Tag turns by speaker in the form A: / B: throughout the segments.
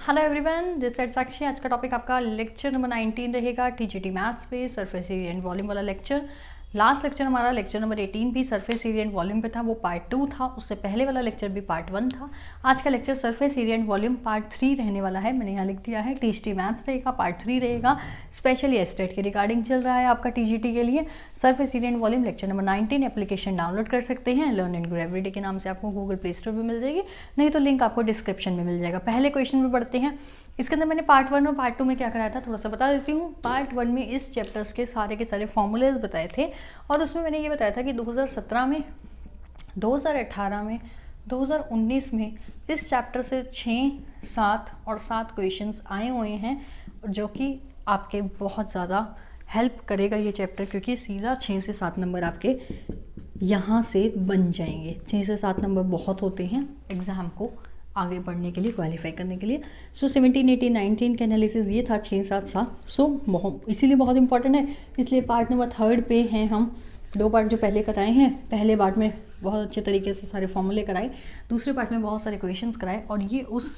A: Hello everyone, this side साक्षी। आज का topic आपका लेक्चर नंबर 19 रहेगा, टीजीटी मैथ्स पे सरफेस एरिया एंड वॉल्यूम वाला लेक्चर। लास्ट लेक्चर हमारा लेक्चर नंबर 18 भी सरफेस एरिया एंड वॉल्यूम पे था, वो पार्ट 2 था। उससे पहले वाला लेक्चर भी पार्ट 1 था। आज का lecture surface area and volume part 3 रहने वाला है। मैंने यहाँ लिख दिया है टीजीटी मैथ्स रहेगा, पार्ट 3 रहेगा। स्पेशली एस्टेट के रिगार्डिंग चल रहा है आपका टीजीटी के लिए। Surface area and volume lecture number 19 application download कर सकते हैं, लर्न एंड ग्रो एवरीडे के नाम से आपको गूगल प्ले स्टोर पर मिल जाएगी, नहीं तो लिंक आपको डिस्क्रिप्शन में मिल जाएगा। पहले क्वेश्चन में बढ़ते हैं। इसके अंदर मैंने पार्ट 1 और पार्ट 2 में क्या कराया था थोड़ा सा बता देती हूँ। पार्ट 1 में इस चैप्टर्स के सारे फॉर्मूलेज बताए थे, और उसमें मैंने ये बताया था कि 2017 में, 2018 में, 2019 में इस चैप्टर से 6, 7 और 7 क्वेश्चंस आए हुए हैं, जो कि आपके बहुत ज़्यादा हेल्प करेगा ये चैप्टर, क्योंकि सीधा 6 से 7 नंबर आपके यहाँ से बन जाएंगे। 6 से 7 नंबर बहुत होते हैं एग्ज़ाम को आगे बढ़ने के लिए, क्वालिफाई करने के लिए। सो 17, 18, 19 का एनालिसिस ये था, 6, 7, 7। सो इसीलिए बहुत इंपॉर्टेंट है। इसलिए पार्ट नंबर 3 पे हैं हम। 2 पार्ट जो पहले कराए हैं, पहले पार्ट में बहुत अच्छे तरीके से सारे फॉर्मूले कराए, दूसरे पार्ट में बहुत सारे क्वेश्चंस कराए, और ये उस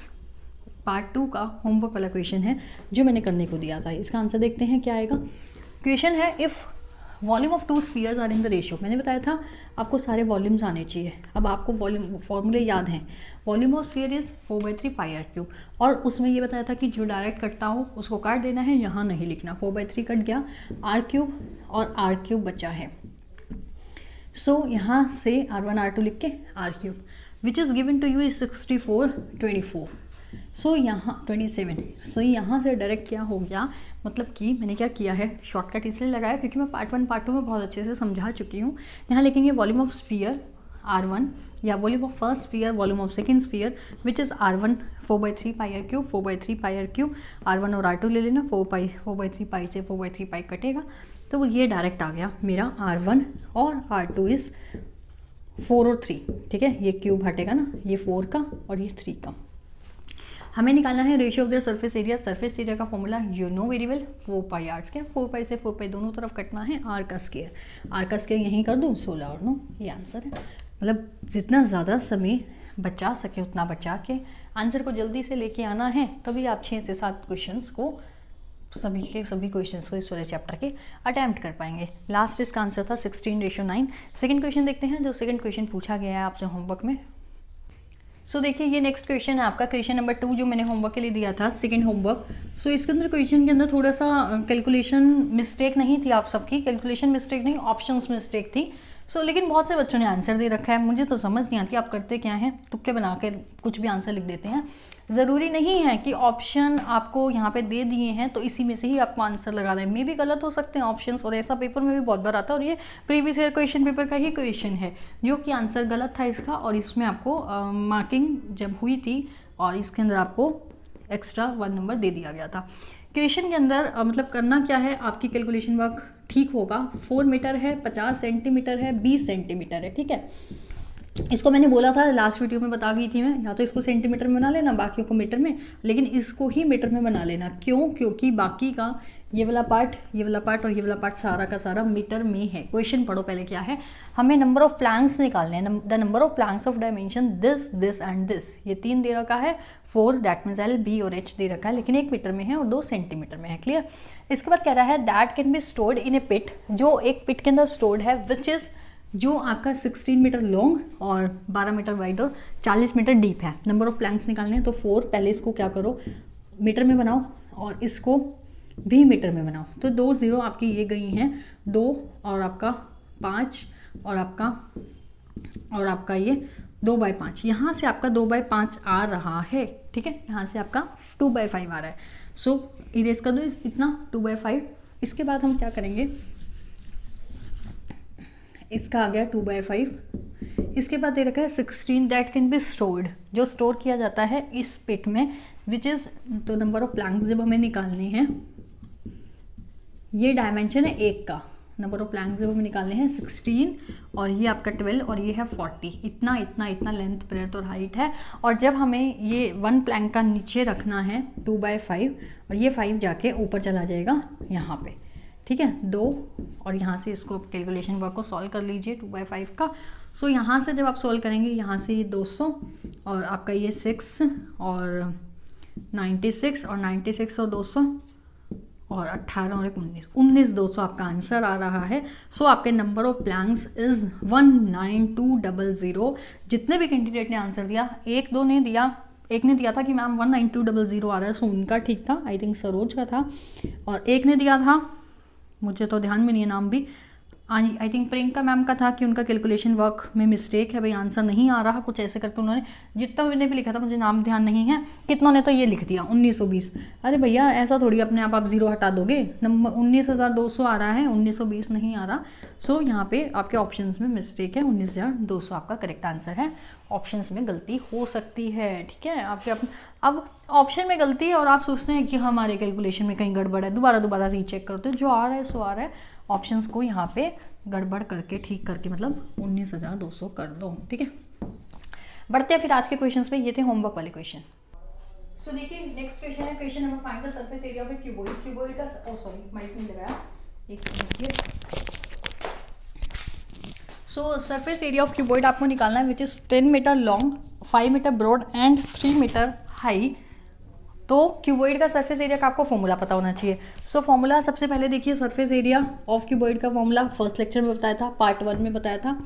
A: पार्ट 2 का होमवर्क वाला क्वेश्चन है जो मैंने करने को दिया था। इसका आंसर देखते हैं क्या आएगा। क्वेश्चन है, if volume of 2 spheres are in the ratio. मैंने बताया था आपको सारे वॉल्यूम्स आने चाहिए। अब आपको वॉल्यूम फॉर्मूले याद हैं। Volume of sphere is 4/3 pi r cube, और उसमें ये बताया था कि जो डायरेक्ट कटता हो उसको काट देना है, यहाँ नहीं लिखना। 4/3 कट गया, आर क्यूब और आर क्यूब बचा है। सो यहाँ से R1 R2 लिख के r cube, which is given to you is 64, 24। So यहाँ 27। सो यहाँ से डायरेक्ट क्या हो गया, मतलब कि मैंने क्या किया है, शॉर्टकट इसलिए लगाया क्योंकि मैं पार्ट 1 पार्ट 2 में बहुत अच्छे से समझा चुकी हूँ। यहाँ लिखेंगे वॉल्यूम ऑफ स्फीयर R1, या volume of first sphere, volume of second sphere, which is R1 4/3 pi r cube, 4/3 pi r cube. R1 और R2 ले लेना, 4/3 पाई से 4/3 पाई कटेगा, तो ये डायरेक्ट आ गया मेरा R1, और R2 इज़ 4 और 3। ठीक है, ये क्यूब हटेगा ना, ये 4 का और ये 3 का। हमें निकालना है ratio of the surface area. Surface area का formula you know very well, 4 pi r square. 4 pi से 4 पाई दोनों तरफ कटना है, आर का स्क्वायर। आर का स्क्वायर यहीं कर दूँ, 16 और 9, ये आंसर है। मतलब जितना ज़्यादा समय बचा सके उतना बचा के आंसर को जल्दी से लेके आना है, तभी आप 6 से 7 क्वेश्चंस को, सभी क्वेश्चंस को इस वाले चैप्टर के अटैम्प्ट कर पाएंगे। लास्ट इसका आंसर था 16:9। सेकंड क्वेश्चन देखते हैं, जो सेकंड क्वेश्चन पूछा गया है आपसे होमवर्क में। सो देखिए, ये नेक्स्ट क्वेश्चन है आपका, क्वेश्चन नंबर 2 जो मैंने होमवर्क के लिए दिया था, सेकंड होमवर्क। सो इसके अंदर क्वेश्चन के अंदर थोड़ा सा कैलकुलेशन मिस्टेक नहीं थी आप सबकी, कैलकुलेशन मिस्टेक नहीं, ऑप्शंस मिस्टेक थी। लेकिन बहुत से बच्चों ने आंसर दे रखा है। मुझे तो समझ नहीं आती आप करते क्या हैं, तुक्के बना के कुछ भी आंसर लिख देते हैं। ज़रूरी नहीं है कि ऑप्शन आपको यहाँ पे दे दिए हैं तो इसी में से ही आपको आंसर लगाना है। मे भी गलत हो सकते हैं ऑप्शंस, और ऐसा पेपर में भी बहुत बार आता है। और ये प्रीवियस ईयर क्वेश्चन पेपर का ही क्वेश्चन है जो कि आंसर गलत था इसका, और इसमें आपको मार्किंग जब हुई थी और इसके अंदर आपको एक्स्ट्रा 1 नंबर दे दिया गया था। क्वेश्चन के अंदर मतलब करना क्या है, आपकी कैलकुलेशन वर्क ठीक होगा। 4 मीटर है, 50 सेंटीमीटर है, 20 सेंटीमीटर है। ठीक है, इसको मैंने बोला था लास्ट वीडियो में, बता गई थी मैं, या तो इसको सेंटीमीटर में बना लेना, बाकियों को मीटर में, लेकिन इसको ही मीटर में बना लेना। क्यों? क्योंकि बाकी का ये वाला पार्ट, ये वाला पार्ट और ये वाला पार्ट सारा का सारा मीटर में है। क्वेश्चन पढ़ो पहले क्या है, हमें नंबर ऑफ प्लैंक्स निकालने हैं। The number of Planck's of dimension this, this and this, ये 3 दे रखा है, 4 दैट मीन्स L, B और H दे रखा है, लेकिन 1 मीटर में है और 2 सेंटीमीटर में है। क्लियर? इसके बाद कह रहा है that can be stored in a pit, जो एक पिट के अंदर स्टोर्ड है, विच इज़, जो आपका 16 मीटर लॉन्ग और 12 मीटर वाइड और 40 मीटर डीप है। नंबर ऑफ प्लैंक्स निकालने हैं, तो 4, पहले इसको क्या करो मीटर में बनाओ और इसको भी मीटर में बनाओ। तो 2 0 आपकी ये गई हैं, 2 और आपका 5 और आपका ये 2/5। यहाँ से आपका 2/5 आ रहा है। ठीक है, यहाँ से आपका 2/5 आ रहा है। सो इरेज कर दो इतना 2/5। इसके बाद हम क्या करेंगे, इसका आ गया 2/5। इसके बाद दे रखा है 16 दैट कैन बी स्टोर्ड, जो स्टोर किया जाता है इस पिट में, विच इज़, तो नंबर ऑफ प्लैंक्स जब हमें निकालने हैं, ये डायमेंशन है 1 का, नंबर ऑफ प्लैंक्स जब हमें निकालने हैं 16, और ये आपका 12 और ये है 40। इतना इतना इतना लेंथ, ब्रेड्थ और हाइट है। और जब हमें ये 1 प्लैंक का नीचे रखना है 2/5, और ये 5 जाके ऊपर चला जाएगा यहाँ पे। ठीक है, 2, और यहाँ से इसको कैलकुलेशन वर्क को सॉल्व कर लीजिए 2/5 का। सो यहाँ से जब आप सॉल्व करेंगे, यहाँ से ये 200 और आपका ये 6 और 96 और 96 और 200 और 18 और 19 200 आपका आंसर आ रहा है। सो आपके नंबर ऑफ ब्लैंक्स इज 19200। जितने भी कैंडिडेट ने आंसर दिया, एक ने दिया था कि मैम 19200 आ रहा है, सो उनका ठीक था, आई थिंक सरोज का था। और एक ने दिया था, मुझे तो ध्यान में नहीं है नाम भी, आई थिंक प्रियंका मैम का था कि उनका कैलकुलेशन वर्क में मिस्टेक है भाई, आंसर नहीं आ रहा, कुछ ऐसे करके उन्होंने, जितना उन्होंने भी लिखा था मुझे नाम ध्यान नहीं है, कितना ने तो ये लिख दिया 1920। अरे भैया ऐसा थोड़ी अपने आप जीरो हटा दोगे, नंबर 19200 आ रहा है, 1920 नहीं आ रहा। सो यहाँ पे आपके ऑप्शंस में मिस्टेक है, 19200 आपका करेक्ट आंसर है। ऑप्शंस में गलती हो सकती है, ठीक है, आपके अब ऑप्शन में गलती है और आप सोचते हैं कि हमारे कैलकुलेशन में कहीं गड़बड़ है, दोबारा रीचेक करते हो, जो आ रहा है सो आ रहा है। ऑप्शंस को यहाँ पे गड़बड़ करके ठीक करके मतलब 19200 कर दो, ठीक है। बढ़ते हैं फिर आज के क्वेश्चंस पे, ये थे होमवर्क वाले क्वेश्चन। सो देखिए नेक्स्ट क्वेश्चन है, question number 5 the surface area of a cuboid. Cuboid का माइक नहीं लगाया, एक second. So surface area of cuboid आपको निकालना है which is 10 metre long, 5 metre broad and 3 metre high. तो क्यूबॉइड का सरफेस एरिया का आपको फॉर्मूला पता होना चाहिए। सो फॉर्मूला सबसे पहले देखिए, सरफेस एरिया ऑफ क्यूबॉइड का फॉर्मूला फर्स्ट लेक्चर में बताया था, पार्ट 1 में बताया था,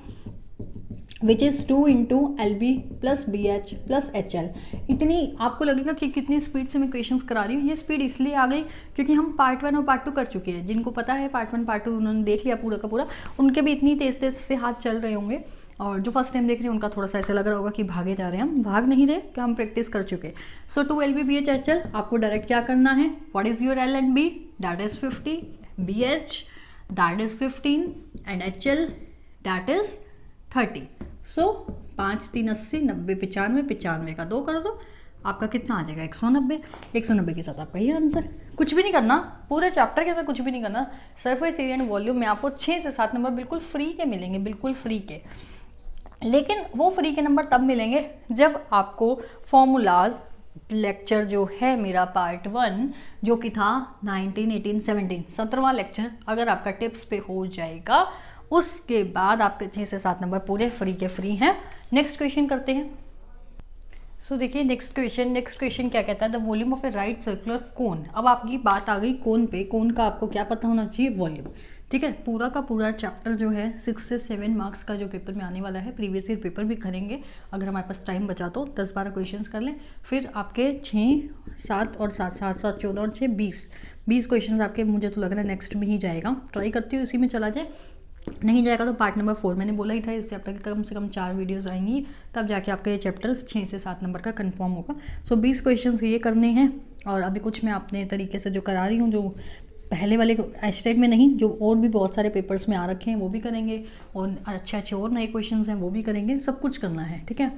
A: which is 2 × LB + BH + HL। इतनी आपको लगेगा कि कितनी स्पीड से मैं क्वेश्चंस करा रही हूँ, ये स्पीड इसलिए आ गई क्योंकि हम पार्ट 1 और पार्ट 2 कर चुके हैं। जिनको पता है पार्ट 1 पार्ट 2 उन्होंने देख लिया पूरा का पूरा, उनके भी इतनी तेज तेज से हाथ चल रहे होंगे, और जो फर्स्ट टाइम देख रहे हैं उनका थोड़ा सा ऐसा लग रहा होगा कि भागे जा रहे हैं, हम भाग नहीं रहे कि हम प्रैक्टिस कर चुके। सो 2 LB BH HL आपको डायरेक्ट क्या करना है, what is your L and B, that is 50, BH that is 15 and HL that is 30। सो 5 3 80, 90 95, 95 का 2 कर दो, आपका कितना आ जाएगा 190। 190 के साथ आपका ये आंसर। कुछ भी नहीं करना, पूरे चैप्टर के अंदर कुछ भी नहीं करना। सरफेस एरिया एंड वॉल्यूम में आपको 6 से 7 नंबर बिल्कुल फ्री के मिलेंगे, बिल्कुल फ्री के। लेकिन वो फ्री के नंबर तब मिलेंगे जब आपको फॉर्मूलाज लेक्चर जो है मेरा पार्ट 1 जो कि था 19 18 17 17वां लेक्चर, अगर आपका टिप्स पे हो जाएगा उसके बाद आपके 6 से 7 नंबर पूरे फ्री के फ्री हैं। नेक्स्ट क्वेश्चन करते हैं। सो देखिए नेक्स्ट क्वेश्चन क्या कहता है, the volume of A right circular cone. अब आपकी बात आ गई कोन पे, कोन का आपको क्या पता होना चाहिए, वॉल्यूम, ठीक है। पूरा का पूरा चैप्टर जो है 6 से 7 मार्क्स का जो पेपर में आने वाला है, प्रीवियस ईयर पेपर भी करेंगे अगर हमारे पास टाइम बचा तो, 10-12 क्वेश्चंस कर लें, फिर आपके 6 7 और 7 7 7 14 और 6 20 क्वेश्चंस आपके, मुझे तो लग रहा है नेक्स्ट में ही जाएगा, ट्राई करती हूँ इसी में चला जाए, नहीं जाएगा तो पार्ट नंबर 4 मैंने बोला ही था, इस चैप्टर के कम से कम 4 वीडियोस आएंगी, तब जाके आपका ये चैप्टर 6 से 7 नंबर का कंफर्म होगा। सो 20 क्वेश्चंस ये करने हैं, और अभी कुछ मैं अपने तरीके से जो करा रही हूँ, जो पहले वाले एस्टेट में नहीं, जो और भी बहुत सारे पेपर्स में आ रखे हैं वो भी करेंगे, और अच्छे और नए क्वेश्चन हैं वो भी करेंगे, सब कुछ करना है, ठीक है।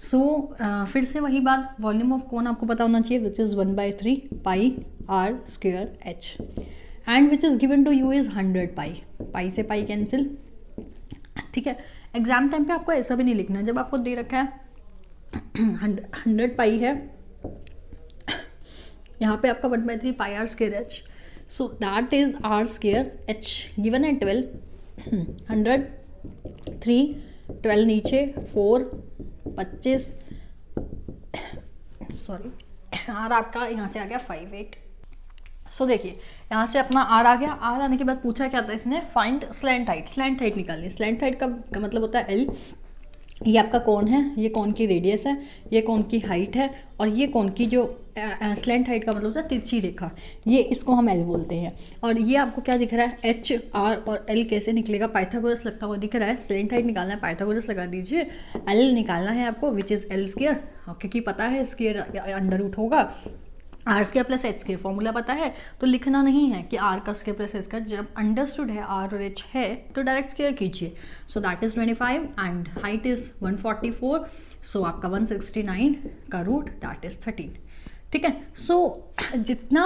A: सो फिर से वही बात, वॉल्यूम ऑफ कोन आपको पता होना चाहिए, which is 1/3 πr² h, and which is given to you is 100 pi से पाई कैंसिल, ठीक है। एग्जाम टाइम पे आपको ऐसा भी नहीं लिखना है, जब आपको दे रखा है 100 पाई है, यहाँ पे आपका 1/3 πr² h, so that is r² h given है 12, 100 3 12 नीचे 4 25, सॉरी r आपका यहाँ से आ गया 5 8। सो देखिए यहाँ से अपना आर आ गया, आर आने के बाद पूछा क्या था इसने, find slant height, slant height निकालनी। स्लैंट हाइट का मतलब होता है एल, ये आपका कौन है, ये कौन की रेडियस है, ये कौन की हाइट है, और ये कौन की जो स्लैंट हाइट का मतलब होता है तिरछी रेखा, ये इसको हम एल बोलते हैं। और ये आपको क्या दिख रहा है, एच आर और एल कैसे निकलेगा, पाइथागोरस लगता हुआ दिख रहा है। स्लैंट हाइट निकालना है, पाइथागोरस लगा दीजिए, एल निकालना है आपको विच इज़ एल स्क्वायर, क्योंकि पता है स्क्वायर अंडर रूट होगा, R square plus H square formula पता है, तो लिखना नहीं है कि आर का स्क्वायर प्लस एच स्क्वायर, जब अंडरस्टूड है आर और एच है तो डायरेक्ट स्क्वायर कीजिए। So that is 25 and height is 144, so आपका 169 का रूट दैट इज 13, ठीक है। सो जितना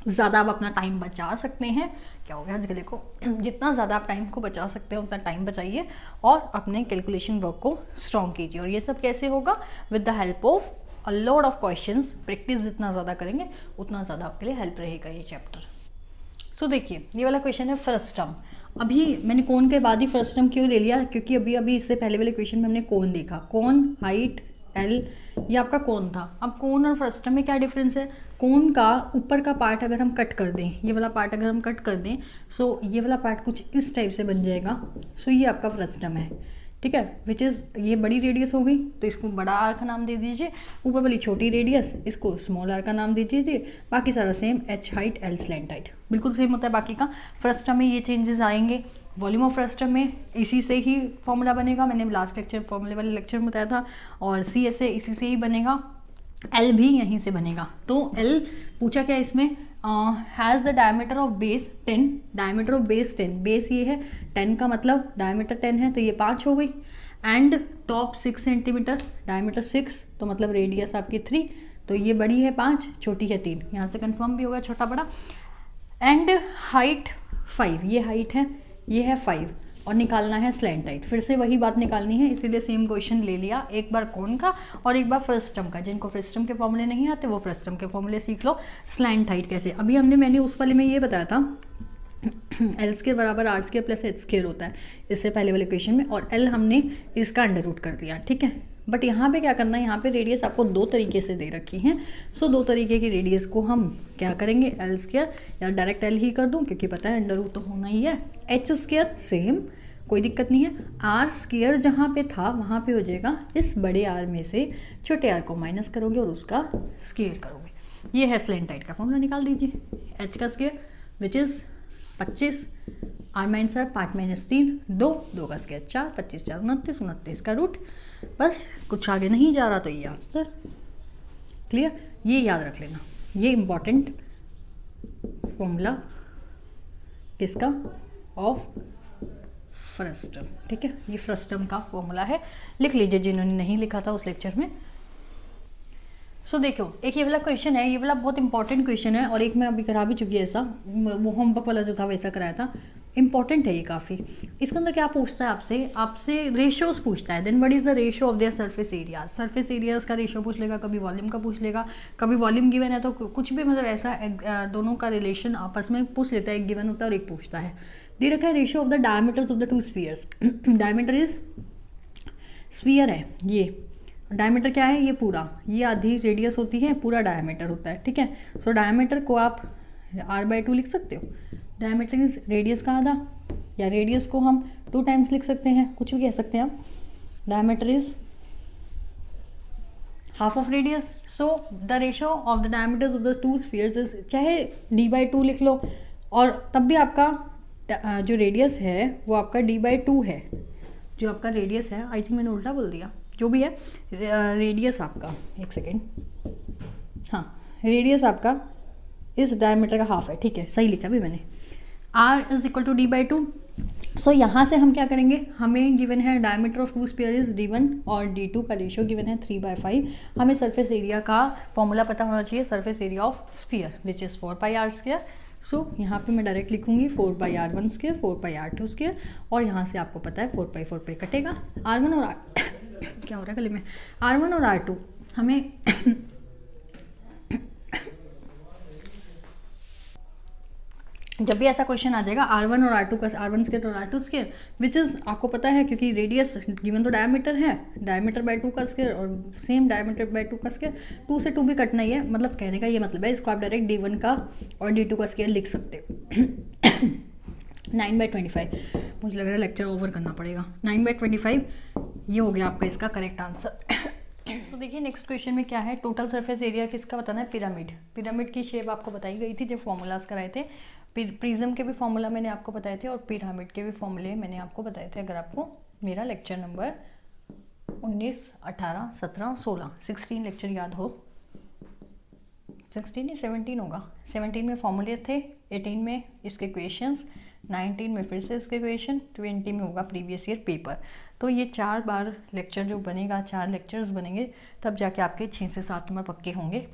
A: ज़्यादा आप अपना टाइम बचा सकते हैं, क्या हो गया आज गले को, जितना ज़्यादा आप टाइम को बचा सकते हैं उतना टाइम बचाइए और अपने कैलकुलेशन वर्क को स्ट्रॉन्ग कीजिए। और ये सब कैसे होगा, with the help of a lot of questions, practice जितना ज़्यादा करेंगे उतना ज़्यादा आपके लिए हेल्प रहेगा ये चैप्टर। सो देखिए ये वाला क्वेश्चन है फर्स्ट टर्म। अभी मैंने कोन के बाद ही फर्स्ट टर्म क्यों ले लिया, क्योंकि अभी इससे पहले वाले क्वेश्चन में हमने कोन देखा, कोन हाइट एल ये आपका कोन था। अब कोन और फ्रस्टम में क्या डिफरेंस है, कोन का ऊपर का पार्ट अगर हम कट कर दें, ये वाला पार्ट अगर हम कट कर दें, सो ये वाला पार्ट कुछ इस टाइप से बन जाएगा। सो ये आपका फ्रस्टम है, ठीक है, विच इज़ ये बड़ी रेडियस हो गई तो इसको बड़ा आर का नाम दे दीजिए, ऊपर वाली छोटी रेडियस इसको स्मॉल आर का नाम दे दीजिए, बाकी सारा same, H height L slant height बिल्कुल सेम होता है बाकी का। फ्रस्टम में ये चेंजेस आएंगे, वॉल्यूम ऑफ फ्रस्टम में इसी से ही फॉर्मूला बनेगा, मैंने लास्ट लेक्चर फॉर्मूले वाले लेक्चर में बताया था, और सी एस ए इसी से ही बनेगा, एल भी यहीं से बनेगा। तो एल पूछा क्या इसमें, has the diameter of base 10, diameter of base 10, base ये है 10 का मतलब डायमीटर 10 है तो ये 5 हो गई, एंड टॉप 6 सेंटीमीटर, डायमीटर 6 तो मतलब रेडियस आपकी 3, तो ये बड़ी है 5, छोटी है 3, यहाँ से कंफर्म भी होगा छोटा बड़ा, एंड हाइट 5, ये हाइट है, ये है 5, और निकालना है स्लैंट हाइट, फिर से वही बात निकालनी है, इसीलिए सेम क्वेश्चन ले लिया, एक बार कोन का और एक बार फ्रस्टम का। जिनको फ्रस्टम के फॉर्मूले नहीं आते वो फ्रस्टम के फॉर्मूले सीख लो। स्लैंट हाइट कैसे, अभी मैंने उस वाले में ये बताया था एल स्क्वायर बराबर R square plus H square होता है इससे पहले वाले क्वेश्चन में, और एल हमने इसका अंडर रूट कर दिया, ठीक है। बट यहाँ पे क्या करना है, यहाँ पे रेडियस आपको दो तरीके से दे रखी हैं, सो दो तरीके की रेडियस को हम क्या करेंगे, एल स्क्वायर या डायरेक्ट एल ही कर दूँ क्योंकि पता है अंडर रूट तो होना ही है, एच स्क्वायर सेम कोई दिक्कत नहीं है, आर स्क्वायर जहाँ पे था वहाँ पे हो जाएगा, इस बड़े आर में से छोटे आर को माइनस करोगे और उसका स्क्वायर करोगे, ये है स्लैंट हाइट का फॉर्मूला, निकाल दीजिए। एच का square which is 25, R minus R 5 minus 3 2, 2 का स्क्वायर 4, 25 4 29, 29 का रूट, बस कुछ आगे नहीं जा रहा तो ये आंसर। क्लियर, ये याद रख लेना, ये इंपॉर्टेंट फॉर्मूला किसका, ऑफ फ्रस्टम, ठीक है, ये फ्रस्टम का फॉर्मूला है, लिख लीजिए जिन्होंने नहीं लिखा था उस लेक्चर में। सो देखो, एक ये वाला क्वेश्चन है, ये वाला बहुत इंपॉर्टेंट क्वेश्चन है, और एक मैं अभी करा भी चुकी है ऐसा, वो होमवर्क वाला जो था वैसा कराया था, इंपॉर्टेंट है ये काफ़ी। इसके अंदर क्या पूछता है आपसे रेशियोज पूछता है, then what is the ratio of their surface area, surface areas का रेशियो पूछ लेगा, कभी वॉल्यूम का पूछ लेगा, कभी वॉल्यूम गिवन है तो कुछ भी मतलब ऐसा दोनों का रिलेशन आपस में पूछ लेता है, एक गिवन होता है और एक पूछता है। दे रखा है ratio of the diameters of the two spheres, diameter is sphere है, ये डायमीटर क्या है, ये पूरा, ये आधी रेडियस होती है, पूरा डायमीटर होता है, ठीक है। सो डायमीटर को आप r/2 लिख सकते हो, डायमीटर इज रेडियस का आधा, या रेडियस को हम 2 टाइम्स लिख सकते हैं, कुछ भी कह सकते हैं आप, diameter is half of radius, so the ratio of the diameters of the two spheres is, चाहे d/2 लिख लो, और तब भी आपका जो रेडियस है वो आपका d/2 है, जो आपका रेडियस है, आई थिंक मैंने उल्टा बोल दिया, जो भी है रेडियस आपका, एक सेकेंड, हाँ रेडियस आपका इस डायमीटर का हाफ है, ठीक है, सही लिखा भी मैंने, r is equal to d/2। So यहाँ से हम क्या करेंगे, हमें गिवन है diameter of two sphere is d1 और d2 का रेशियो गिवन है 3/5, हमें सरफेस एरिया का फॉर्मूला पता होना चाहिए, surface area of sphere which is 4πr²। सो यहाँ पे मैं डायरेक्ट लिखूंगी 4πr1² 4πr2², और यहाँ से आपको पता है 4π कटेगा, r1 और क्या हो रहा है गले में, r1 और r2 हमें जब भी ऐसा क्वेश्चन आ जाएगा r1 और r2 का, r1² और r2², विच इज़ आपको पता है क्योंकि रेडियस गिवन तो डायमीटर है, डायमीटर/2 का स्क्वायर और सेम डायमीटर/2 का स्क्वायर, 2 से 2 भी कटना ही है, मतलब कहने का ये मतलब है, इसको आप डायरेक्ट d1 का और d2 का स्क्वायर लिख सकते हो। 9/25, मुझे लग रहा है लेक्चर ओवर करना पड़ेगा, 9/25 ये हो गया आपका इसका करेक्ट आंसर। तो देखिए नेक्स्ट क्वेश्चन में क्या है, टोटल सरफेस एरिया किसका बताना है, पिरामिड, पिरामिड की शेप आपको बताई गई थी जब फॉर्मूलाज कराए थे, प्रिज्म के भी फॉर्मूला मैंने आपको बताए थे और पिरामिड के भी फॉर्मूले मैंने आपको बताए थे। अगर आपको मेरा लेक्चर नंबर 19, 18, 17, 16, 16 लेक्चर याद हो, 16 या 17 होगा, 17 में फॉर्मूले थे, 18 में इसके क्वेश्चंस, 19 में फिर से इसके क्वेश्चन, 20 में होगा प्रीवियस ईयर पेपर। तो ये 4 बार लेक्चर जो बनेगा, 4 लेक्चर्स बनेंगे, तब जाके आपके 6 से 7 नंबर पक्के होंगे,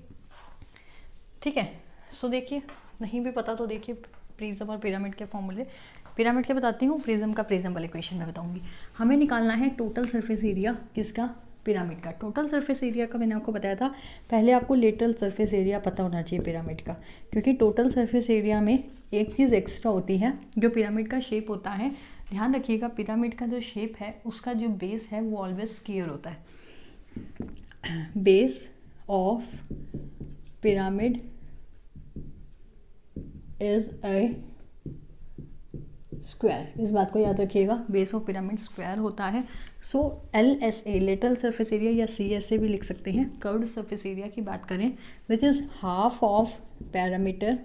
A: ठीक है। सो देखिए, नहीं भी पता तो देखिए प्रिज्म और पिरामिड के फॉर्मूले, पिरामिड के बताती हूँ, प्रिज्म का प्रिज्म वाले क्वेश्चन में बताऊंगी। हमें निकालना है टोटल सरफेस एरिया किसका, पिरामिड का। टोटल सरफेस एरिया का मैंने आपको बताया था, पहले आपको लेटरल सरफेस एरिया पता होना चाहिए पिरामिड का, क्योंकि टोटल सरफेस एरिया में एक चीज़ एक्स्ट्रा होती है, जो पिरामिड का शेप होता है, ध्यान रखिएगा पिरामिड का जो शेप है उसका जो बेस है वो ऑलवेज स्क्वायर होता है। Base of pyramid is a square, इस बात को याद रखिएगा, बेस ऑफ पिरामिड स्क्वायर होता है। सो LSA लेटरल सरफेस एरिया या CSA भी लिख सकते हैं। कर्व्ड सरफेस एरिया की बात करें which is half of parameter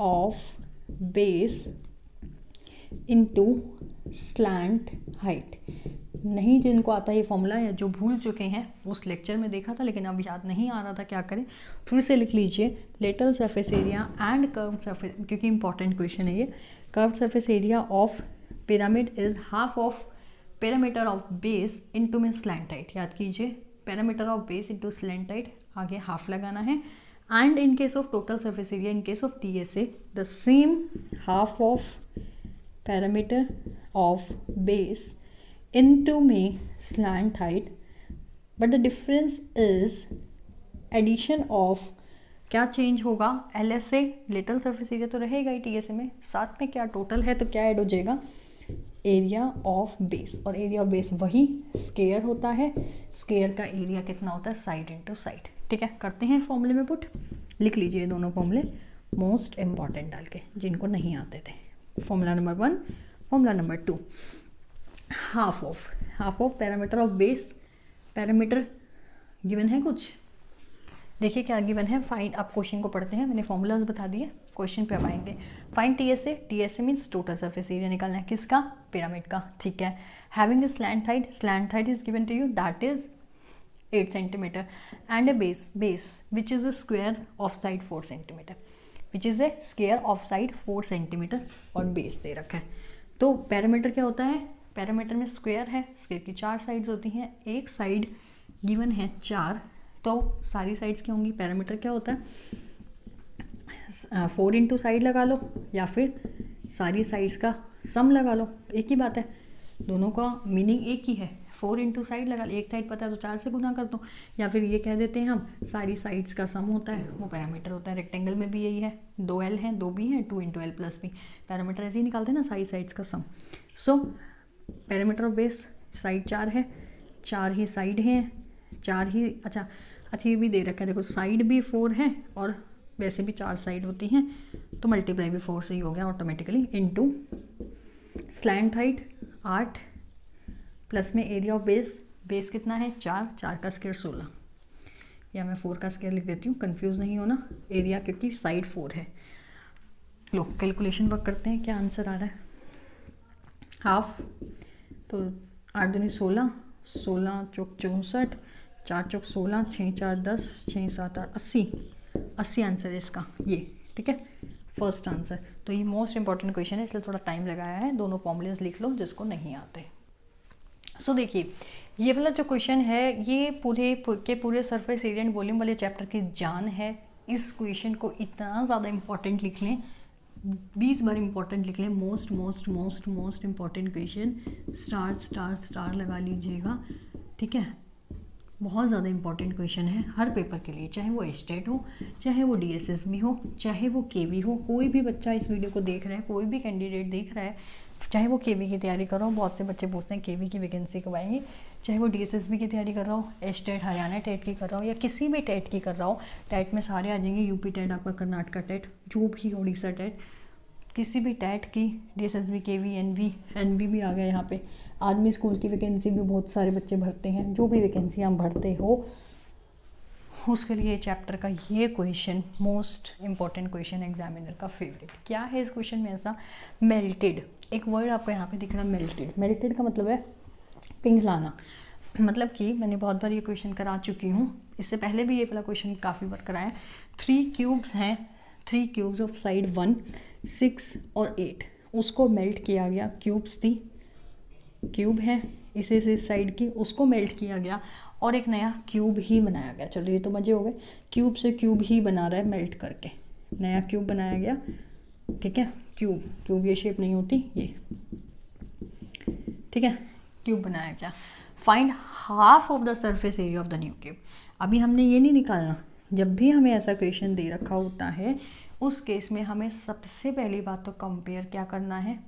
A: of base into slant height. नहीं जिनको आता है ये फॉर्मूला या जो भूल चुके हैं उस लेक्चर में देखा था लेकिन अब याद नहीं आ रहा था क्या करें, फिर से लिख लीजिए lateral surface area and curved surface, क्योंकि इंपॉर्टेंट क्वेश्चन है ये। Curved surface area of pyramid is half of parameter of base into में स्लैंट हाइट। याद कीजिए parameter of base into slant height, आगे हाफ लगाना है। And in case of total surface area, in case of TSA the same half of parameter of base into में slant height, but the difference is addition of, क्या change होगा, LSA lateral surface area तो रहेगा ही TSA में, साथ में क्या total है तो क्या ऐड हो जाएगा, एरिया ऑफ बेस। और एरिया ऑफ बेस वही स्केयर होता है, स्केयर का एरिया कितना होता है, साइड इंटू साइड। ठीक है, करते हैं फॉर्मूले में पुट, लिख लीजिए दोनों फॉर्मूले मोस्ट इम्पॉर्टेंट डाल के जिनको नहीं आते थे। Formula number 1, formula number 2, half of parameter of base, parameter given है कुछ, देखिए क्या गिवन है, फाइंड। आप क्वेश्चन को पढ़ते हैं, मैंने फॉर्मूलाज बता दिए, क्वेश्चन पे अब आएंगे। Find TSA means total surface area निकालना है, किसका, पिरामिड का। ठीक है, having a slant height is given to you, that is 8 centimeter and a base which is a square of side 4 centimeter, which is a square of side 4 centimeter और base दे रखा है। तो पैरामीटर क्या होता है, पैरामीटर में square है, स्क्वायर की 4 साइड्स होती हैं, एक साइड गिवन है 4, तो सारी साइड्स क्या होंगी, पैरामीटर क्या होता है 4 इंटू साइड लगा लो या फिर सारी साइड्स का सम लगा लो, एक ही बात है, दोनों का मीनिंग एक ही है। 4 इंटू साइड लगा, एक साइड पता है तो 4 से गुना कर दो, या फिर ये कह देते हैं हम सारी साइड्स का सम होता है वो पैरामीटर होता है। रेक्टेंगल में भी यही है, 2 L हैं 2 B हैं, 2 into L plus B, parameter ऐसे ही निकालते हैं ना, सारी साइड्स का sum. So parameter of base side 4 है, 4 ही साइड हैं, 4 ही, अच्छा ये भी दे रखा है, देखो साइड भी 4 है और वैसे भी 4 साइड होती हैं, तो मल्टीप्लाई भी 4 से ही हो गया automatically, into slant height 8 plus में एरिया ऑफ बेस कितना है 4 का स्क्वायर 16, या मैं 4 का स्क्वायर लिख देती हूँ, कंफ्यूज नहीं होना, एरिया क्योंकि साइड 4 है। लो कैलकुलेशन वर्क करते हैं, क्या आंसर आ रहा है, हाफ, तो 8 दूनी 16, 16 चौक 64, 4 चौक 16, 6 4 10, 6 7 8 80 आंसर है इसका ये। ठीक है, फर्स्ट आंसर। तो ये मोस्ट इंपॉर्टेंट क्वेश्चन है, इसलिए थोड़ा टाइम लगाया है, दोनों फॉर्मूलेज लिख लो जिसको नहीं आते। सो देखिए ये वाला जो क्वेश्चन है ये पूरे सरफेस एरिया एंड वॉल्यूम वाले चैप्टर की जान है। इस क्वेश्चन को इतना ज़्यादा इंपॉर्टेंट लिख लें, 20 बार इंपॉर्टेंट लिख लें, मोस्ट इंपॉर्टेंट क्वेश्चन, स्टार लगा लीजिएगा। ठीक है, बहुत ज़्यादा इंपॉर्टेंट क्वेश्चन है हर पेपर के लिए, चाहे वो स्टेट हो, चाहे वो DSSB हो, चाहे वो KV हो। कोई भी बच्चा इस वीडियो को देख रहा है, कोई भी कैंडिडेट देख रहा है, चाहे वो KV की तैयारी कर रहा हो, बहुत से बच्चे पूछते हैं KV की वैकेंसी कब आएंगी, चाहे वो DSSB की तैयारी कर रहा हो, स्टेट हरियाणा टेट की कर रहा हो, या किसी भी टेट की कर रहा हो, टेट में सारे आ जाएंगे, UP टेट, आपका कर्नाटका टेट, जो भी उड़ीसा टेट, किसी भी टेट की, DSSB KV NV भी आ गया यहाँ पे। आर्मी स्कूल की वैकेंसी भी बहुत सारे बच्चे भरते हैं, जो भी वैकेंसी हम भरते हो उसके लिए चैप्टर का ये question most important question, examiner का फेवरेट। क्या है इस क्वेश्चन में ऐसा, मेल्टेड, एक वर्ड आपको यहाँ पे दिख रहा है मेल्टेड का मतलब है पिघलाना। मतलब कि मैंने बहुत बार ये क्वेश्चन करा चुकी हूँ, इससे पहले भी ये वाला क्वेश्चन काफ़ी बार कराया। 3 क्यूब्स हैं, 3 क्यूब्स ऑफ साइड 1, 6 और 8, उसको मेल्ट किया गया। क्यूब्स थी, क्यूब है इसे साइड की, उसको मेल्ट किया गया और एक नया क्यूब ही बनाया गया। चलो ये तो मज़े हो गए, क्यूब से क्यूब ही बना रहा है मेल्ट करके, नया क्यूब बनाया गया। ठीक है, क्यूब ये शेप नहीं होती ये, ठीक है, क्यूब बनाया गया। Find half of the surface area of the new cube. अभी हमने ये नहीं निकालना, जब भी हमें ऐसा क्वेश्चन दे रखा होता है उस केस में हमें सबसे पहली बात तो कंपेयर क्या करना है,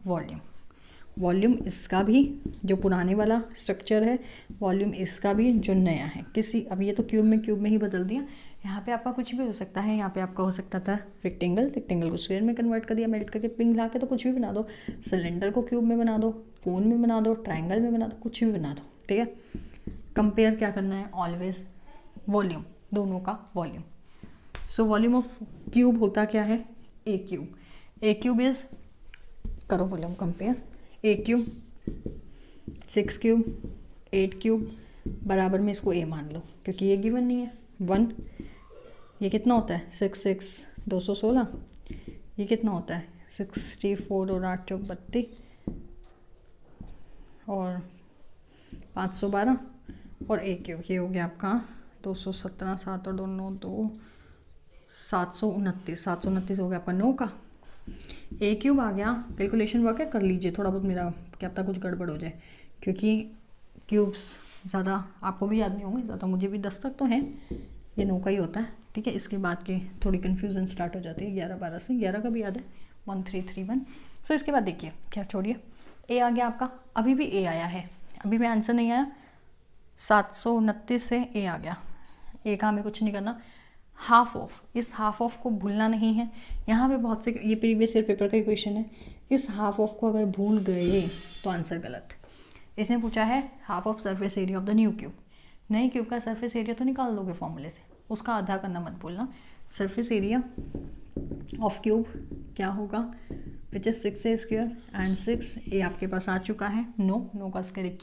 A: वॉल्यूम इसका भी जो पुराने वाला स्ट्रक्चर है, वॉल्यूम इसका भी जो नया है। किसी अब ये तो क्यूब में ही बदल दिया। यहाँ पे आपका कुछ भी हो सकता है। यहाँ पे आपका हो सकता था रेक्टेंगल को स्क्वायर में कन्वर्ट कर दिया मेल्ट करके, पिंग ला के तो कुछ भी बना दो। सिलेंडर को क्यूब में बना दो, कोन में बना दो, ट्राइंगल में बना दो, कुछ भी बना दो, ठीक है। कंपेयर क्या करना है, ऑलवेज वॉल्यूम, दोनों का volume. So volume of cube होता क्या है, ए क्यूब इज, करो वॉल्यूम कंपेयर, ए क्यूब 6 क्यूब 8 क्यूब बराबर में इसको ए मान लो, क्योंकि ये गिवन नहीं है। 1 ये कितना होता है 6 216, ये कितना होता है 64 और 8 चौक 32 और 512 और ए क्यूब, ये हो गया आपका 217, 7 और 2 9 2 729 हो गया आपका 9 का। ए क्यूब आ गया, कैलकुलेशन वर्क है कर लीजिए, थोड़ा बहुत मेरा क्या पता कुछ गड़बड़ हो जाए, क्योंकि क्यूब्स ज़्यादा आपको भी याद नहीं होंगे, ज़्यादा मुझे भी 10 तक तो हैं, ये 9 का ही होता है, ठीक है। इसके बाद के थोड़ी कन्फ्यूज़न स्टार्ट हो जाती है 11 12 से, 11 का भी याद है 1331। सो इसके बाद देखिए क्या, छोड़िए, ए आ गया आपका, अभी भी ए आया है, अभी भी आंसर नहीं आया, 729 से ए आ गया। ए का हमें कुछ नहीं करना, हाफ ऑफ, इस हाफ ऑफ को भूलना नहीं है। यहाँ पे बहुत से, ये प्रीवियस ईयर पेपर का क्वेश्चन है, इस हाफ ऑफ को अगर भूल गए तो आंसर गलत। इसने पूछा है half of surface area of the new cube, नए क्यूब का सरफेस एरिया तो निकाल दोगे फॉर्मूले से, उसका आधा करना मत भूलना। सरफेस एरिया ऑफ क्यूब क्या होगा, विच इज 6 स्क्वायर एंड 6 ए आपके पास आ चुका है, 9 का स्क्वायर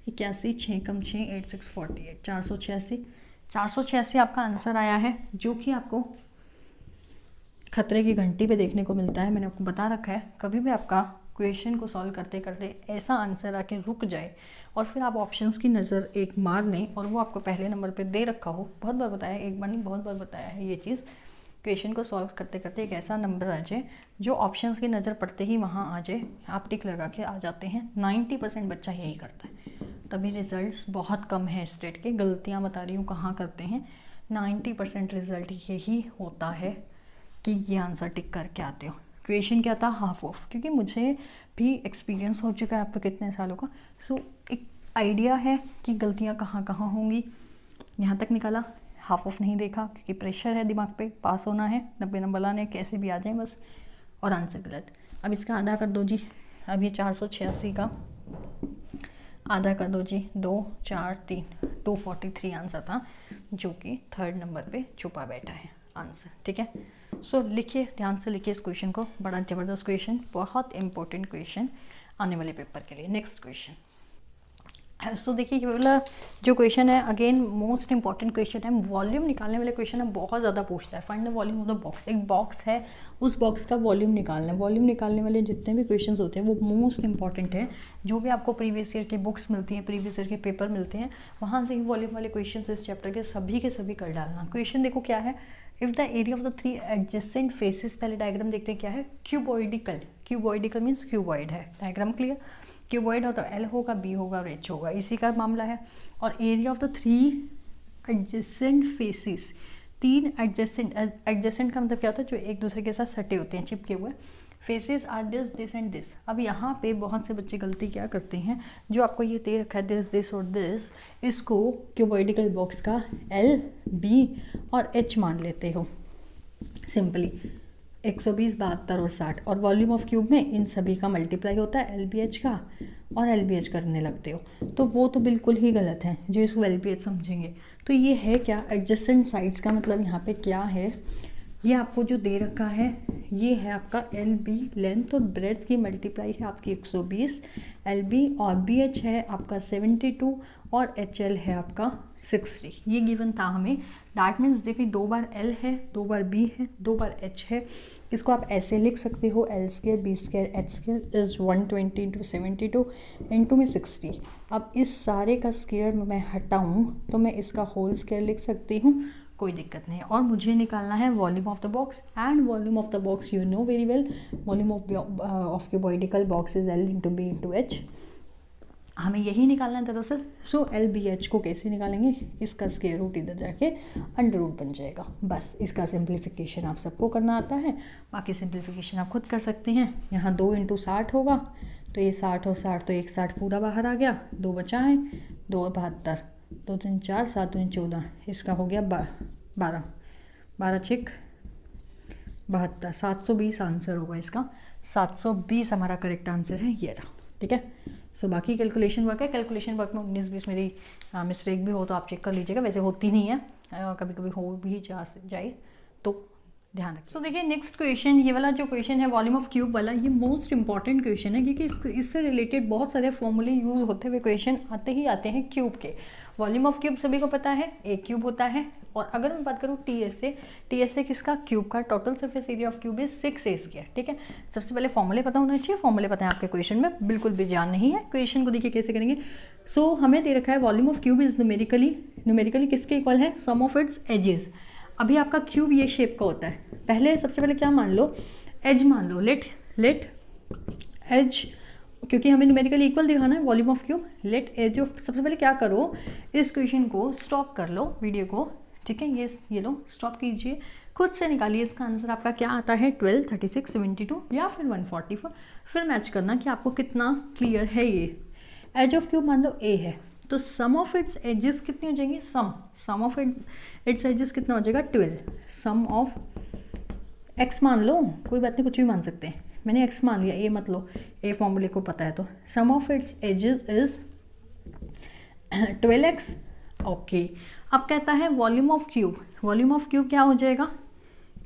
A: 81, 6 कम 6 8 6 48, 486 आपका आंसर आया है, जो कि आपको खतरे की घंटी पे देखने को मिलता है। मैंने आपको बता रखा है, कभी भी आपका क्वेश्चन को सॉल्व करते करते ऐसा आंसर आके रुक जाए और फिर आप ऑप्शंस की नज़र एक मार लें और वो आपको पहले नंबर पे दे रखा हो, बहुत बार बताया, एक बार नहीं बहुत बार बताया है ये चीज़, क्वेश्चन को सॉल्व करते करते एक ऐसा नंबर आ जाए जो ऑप्शंस की नज़र पड़ते ही वहाँ आ जाए, आप टिक लगा के आ जाते हैं। 90% बच्चा यही करता है, तभी रिजल्ट्स बहुत कम है स्टेट के, गलतियाँ बता रही हूँ कहाँ करते हैं, 90% रिजल्ट यही होता है कि ये आंसर टिक करके आते हो। क्वेश्चन क्या था, हाफ ऑफ, क्योंकि मुझे भी एक्सपीरियंस हो चुका है अब तो कितने सालों का, सो एक आइडिया है कि गलतियाँ कहाँ कहाँ होंगी। यहाँ तक निकाला, हाफ ऑफ नहीं देखा क्योंकि प्रेशर है दिमाग पे, पास होना है, 90 नंबर लाने, कैसे भी आ जाए बस, और आंसर गलत। अब इसका आधा कर दो जी, अब ये 486 का आधा कर दो जी, 2 4 3 243 आंसर था, जो कि 3rd नंबर पे छुपा बैठा है आंसर, ठीक है। सो लिखिए, ध्यान से लिखिए इस क्वेश्चन को, बड़ा ज़बरदस्त क्वेश्चन, बहुत इंपॉर्टेंट क्वेश्चन आने वाले पेपर के लिए। नेक्स्ट क्वेश्चन, सो देखिए ये वाला जो क्वेश्चन है अगेन मोस्ट इंपॉर्टेंट क्वेश्चन है, वॉल्यूम निकालने वाले क्वेश्चन है, बहुत ज़्यादा पूछता है। Find the volume of the box, एक बॉक्स है, उस बॉक्स का वॉल्यूम निकालना है। वॉल्यूम निकालने वाले जितने भी क्वेश्चंस होते हैं वो मोस्ट इंपॉर्टेंट है। जो भी आपको प्रीवियस ईयर की बुक्स मिलती हैं, प्रीवियस ईयर के पेपर मिलते हैं, वहाँ से ही वॉल्यूम वाले क्वेश्चन इस चैप्टर के सभी कर डालना। क्वेश्चन देखो क्या है, if the area of the 3 adjacent faces, पहले डायग्राम देखते हैं क्या है, क्यूबॉइडिकल मीन्स क्यूबॉइड है, डायग्राम क्लियर। क्यूबॉइड हो तो एल होगा, बी होगा और एच होगा, इसी का मामला है। और area of the 3 adjacent faces, 3 adjacent का मतलब क्या होता है, जो एक दूसरे के साथ सटे होते हैं, चिपके हुए। Faces are this and this. अब यहाँ पे बहुत से बच्चे गलती क्या करते हैं, जो आपको ये दे रखा है दिस और दिस, इसको क्यूबॉइडिकल बॉक्स का एल, बी और एच मान लेते हो सिंपली। 120 72 और 60, और वॉल्यूम ऑफ क्यूब में इन सभी का मल्टीप्लाई होता है LBH का, और LBH करने लगते हो, तो वो तो बिल्कुल ही गलत है जो इसको LBH समझेंगे। तो ये है क्या, एडजेसेंट साइड्स का मतलब यहाँ पे क्या है, ये आपको जो दे रखा है ये है आपका LB, लेंथ और ब्रेड्थ की मल्टीप्लाई है आपकी 120, LB, और BH है आपका 72 और HL है आपका 60। ये गिवन था हमें। दैट मीन्स देखिए 2 बार L है, 2 बार B है, 2 बार H है। इसको आप ऐसे लिख सकते हो, L² B² H² is 120 into 72 into में 60। अब इस सारे का स्क्वायर मैं हटाऊँ तो मैं इसका होल स्क्वायर लिख सकती हूँ, कोई दिक्कत नहीं। और मुझे निकालना है volume of the box, and volume of the box you know very well, volume of cuboidical box is L into B into H, हमें यही निकालना है दरअसल। सो LBH को कैसे निकालेंगे, इसका स्क्वायर रूट इधर जाके अंडर रूट बन जाएगा, बस इसका सिंप्लीफिकेशन आप सबको करना आता है, बाकी सिंप्लीफिकेशन आप खुद कर सकते हैं। यहाँ 2 इंटू 60 होगा तो ये 60 और 60 तो 160 पूरा बाहर आ गया, 2 बचा है, 2 72, 2 3 4 7 3 14, इसका हो गया 12, 12 6 72, 720 आंसर होगा इसका। 720 हमारा करेक्ट आंसर है, ये रहा। ठीक है, सो बाकी कैलकुलेशन वर्क है। कैलकुलेशन वर्क में 19-20 मेरी मिस्टेक भी हो तो आप चेक कर लीजिएगा, वैसे होती नहीं है, कभी कभी हो भी जाए तो ध्यान रखें। सो देखिए नेक्स्ट क्वेश्चन, ये वाला जो क्वेश्चन है वॉल्यूम ऑफ क्यूब वाला, ये मोस्ट इंपॉर्टेंट क्वेश्चन है क्योंकि इससे रिलेटेड बहुत सारे फॉर्मूले यूज होते हुए क्वेश्चन आते ही आते हैं क्यूब के। वॉल्यूम ऑफ क्यूब सभी को पता है, ए क्यूब होता है। और अगर मैं बात करूँ टी एस से किसका, क्यूब का। Total surface area of cube is 6a²। ठीक है, सबसे पहले फॉर्मूले पता होना चाहिए। फॉर्मूले पता है आपके क्वेश्चन में, बिल्कुल भी जान नहीं है। क्वेश्चन को देखिए कैसे करेंगे। सो हमें दे रखा है volume of cube is numerically किसके इक्वल है, सम ऑफ इट्स एजेस। अभी आपका क्यूब ये शेप का होता है। सबसे पहले क्या मान लो, एज मान लो, लेट एज, क्योंकि हमें न्यूमेरिकली इक्वल दिखाना है volume of cube. Let edge of, सबसे पहले क्या करो, इस क्वेश्चन को स्टॉप कर लो वीडियो को। ठीक है, ये लो स्टॉप कीजिए, खुद से निकालिए इसका आंसर आपका क्या आता है, 12, 36, 72 या फिर 144। फिर मैच करना कि आपको कितना क्लियर है। ये एज ऑफ क्यूब मान लो ए है, तो सम ऑफ इट्स एजेस कितनी हो जाएंगी, सम ऑफ इट्स एजेस कितना हो जाएगा, 12। सम ऑफ एक्स मान लो, कोई बात नहीं, कुछ भी मान सकते हैं। मैंने एक्स मान लिया, ए मत लो, ए फॉर्मूले को पता है। तो sum of its edges is 12x। Okay, अब कहता है volume of cube. Volume of cube क्या हो जाएगा,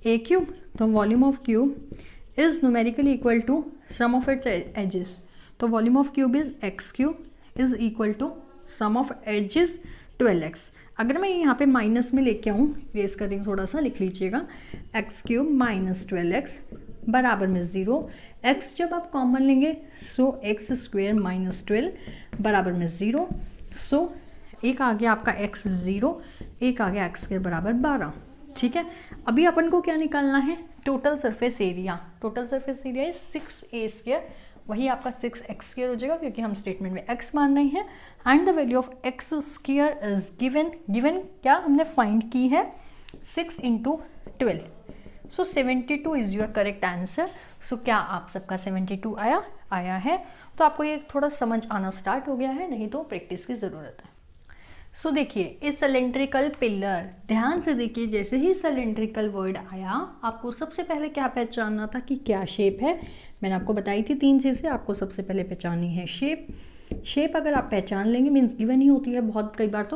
A: ए क्यूब। तो volume of cube is numerically equal to sum of its edges. तो volume of cube is x cube is equal to sum of edges 12x। अगर मैं यहाँ पे minus में लेके आऊँ, रेस कर रही हूँ, थोड़ा सा लिख लीजिएगा, एक्स क्यूब माइनस 12x बराबर में 0। x जब आप कॉमन लेंगे सो एक्स स्क्वेयर माइनस 12 बराबर में 0। सो एक आ गया आपका x 0, एक आ गया x के बराबर 12। ठीक है, अभी अपन को क्या निकालना है, total surface area. Total surface area is 6a², वही आपका 6x² हो जाएगा क्योंकि हम स्टेटमेंट में x मान रहे हैं। And the value of x² is given क्या हमने फाइंड की है, 6 × 12। सो 72 इज योर करेक्ट आंसर। सो क्या आप सबका 72 आया है, तो आपको ये थोड़ा समझ आना स्टार्ट हो गया है, नहीं तो प्रैक्टिस की ज़रूरत है। सो देखिए इस सिलेंड्रिकल पिलर, ध्यान से देखिए, जैसे ही सिलेंड्रिकल वर्ड आया आपको सबसे पहले क्या पहचानना था कि क्या शेप है। मैंने आपको बताई थी 3 चीज़ें, आपको सबसे पहले पहचाननी है शेप। शेप अगर आप पहचान लेंगे, मीन्स गिवन ही होती है, बहुत कई बार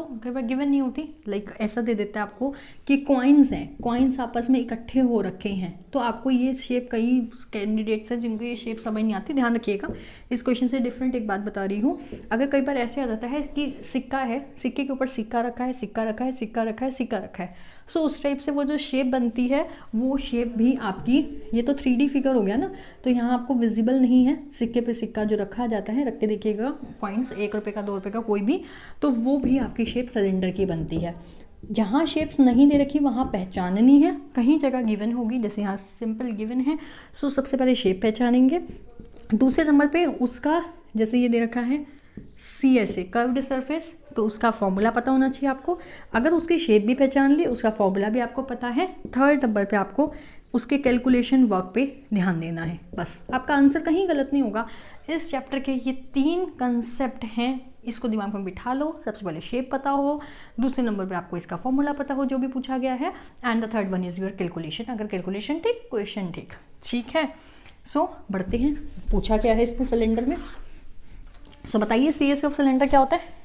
A: गिवन नहीं होती, लाइक ऐसा दे देता है आपको कि कॉइन्स हैं, कॉइन्स आपस में इकट्ठे हो रखे हैं, तो आपको ये शेप, कई कैंडिडेट्स हैं जिनको ये शेप समझ नहीं आती, ध्यान रखिएगा। इस क्वेश्चन से डिफरेंट एक बात बता रही हूँ। अगर कई बार ऐसे आ जाता है कि सिक्का है, सिक्के के ऊपर सिक्का रखा है, सिक्का रखा है, सिक्का रखा है, सिक्का रखा है, सो उस टाइप से वो जो शेप बनती है वो शेप भी आपकी, ये तो 3D फिगर हो गया ना, तो यहाँ आपको विजिबल नहीं है। सिक्के पे सिक्का जो रखा जाता है, रख के देखिएगा, कॉइन्स 1 रुपये का, 2 रुपये का, कोई भी, तो वो भी आपकी शेप सिलेंडर की बनती है। जहाँ शेप्स नहीं दे रखी वहाँ पहचाननी है, कहीं जगह गिवन होगी, जैसे यहाँ सिंपल गिवन है, सो सबसे पहले शेप पहचानेंगे। दूसरे नंबर पे उसका, जैसे ये दे रखा है CSA कर्व्ड सरफेस, तो उसका फॉर्मूला पता होना चाहिए आपको। अगर उसकी शेप भी पहचान ली, उसका फॉर्मूला भी आपको पता है। थर्ड नंबर पे आपको उसके कैलकुलेशन वर्क पे ध्यान देना है, बस आपका आंसर कहीं गलत नहीं होगा। इस चैप्टर के ये 3 कंसेप्ट हैं, इसको दिमाग में बिठा लो। सबसे पहले शेप पता हो, दूसरे नंबर पे आपको इसका फॉर्मूला पता हो जो भी पूछा गया है, and the third one is your calculation. अगर कैलकुलेशन ठीक, क्वेश्चन ठीक। ठीक है, सो बढ़ते हैं, पूछा क्या है इसमें सिलेंडर में। सो बताइए CSA ऑफ सिलेंडर क्या होता है।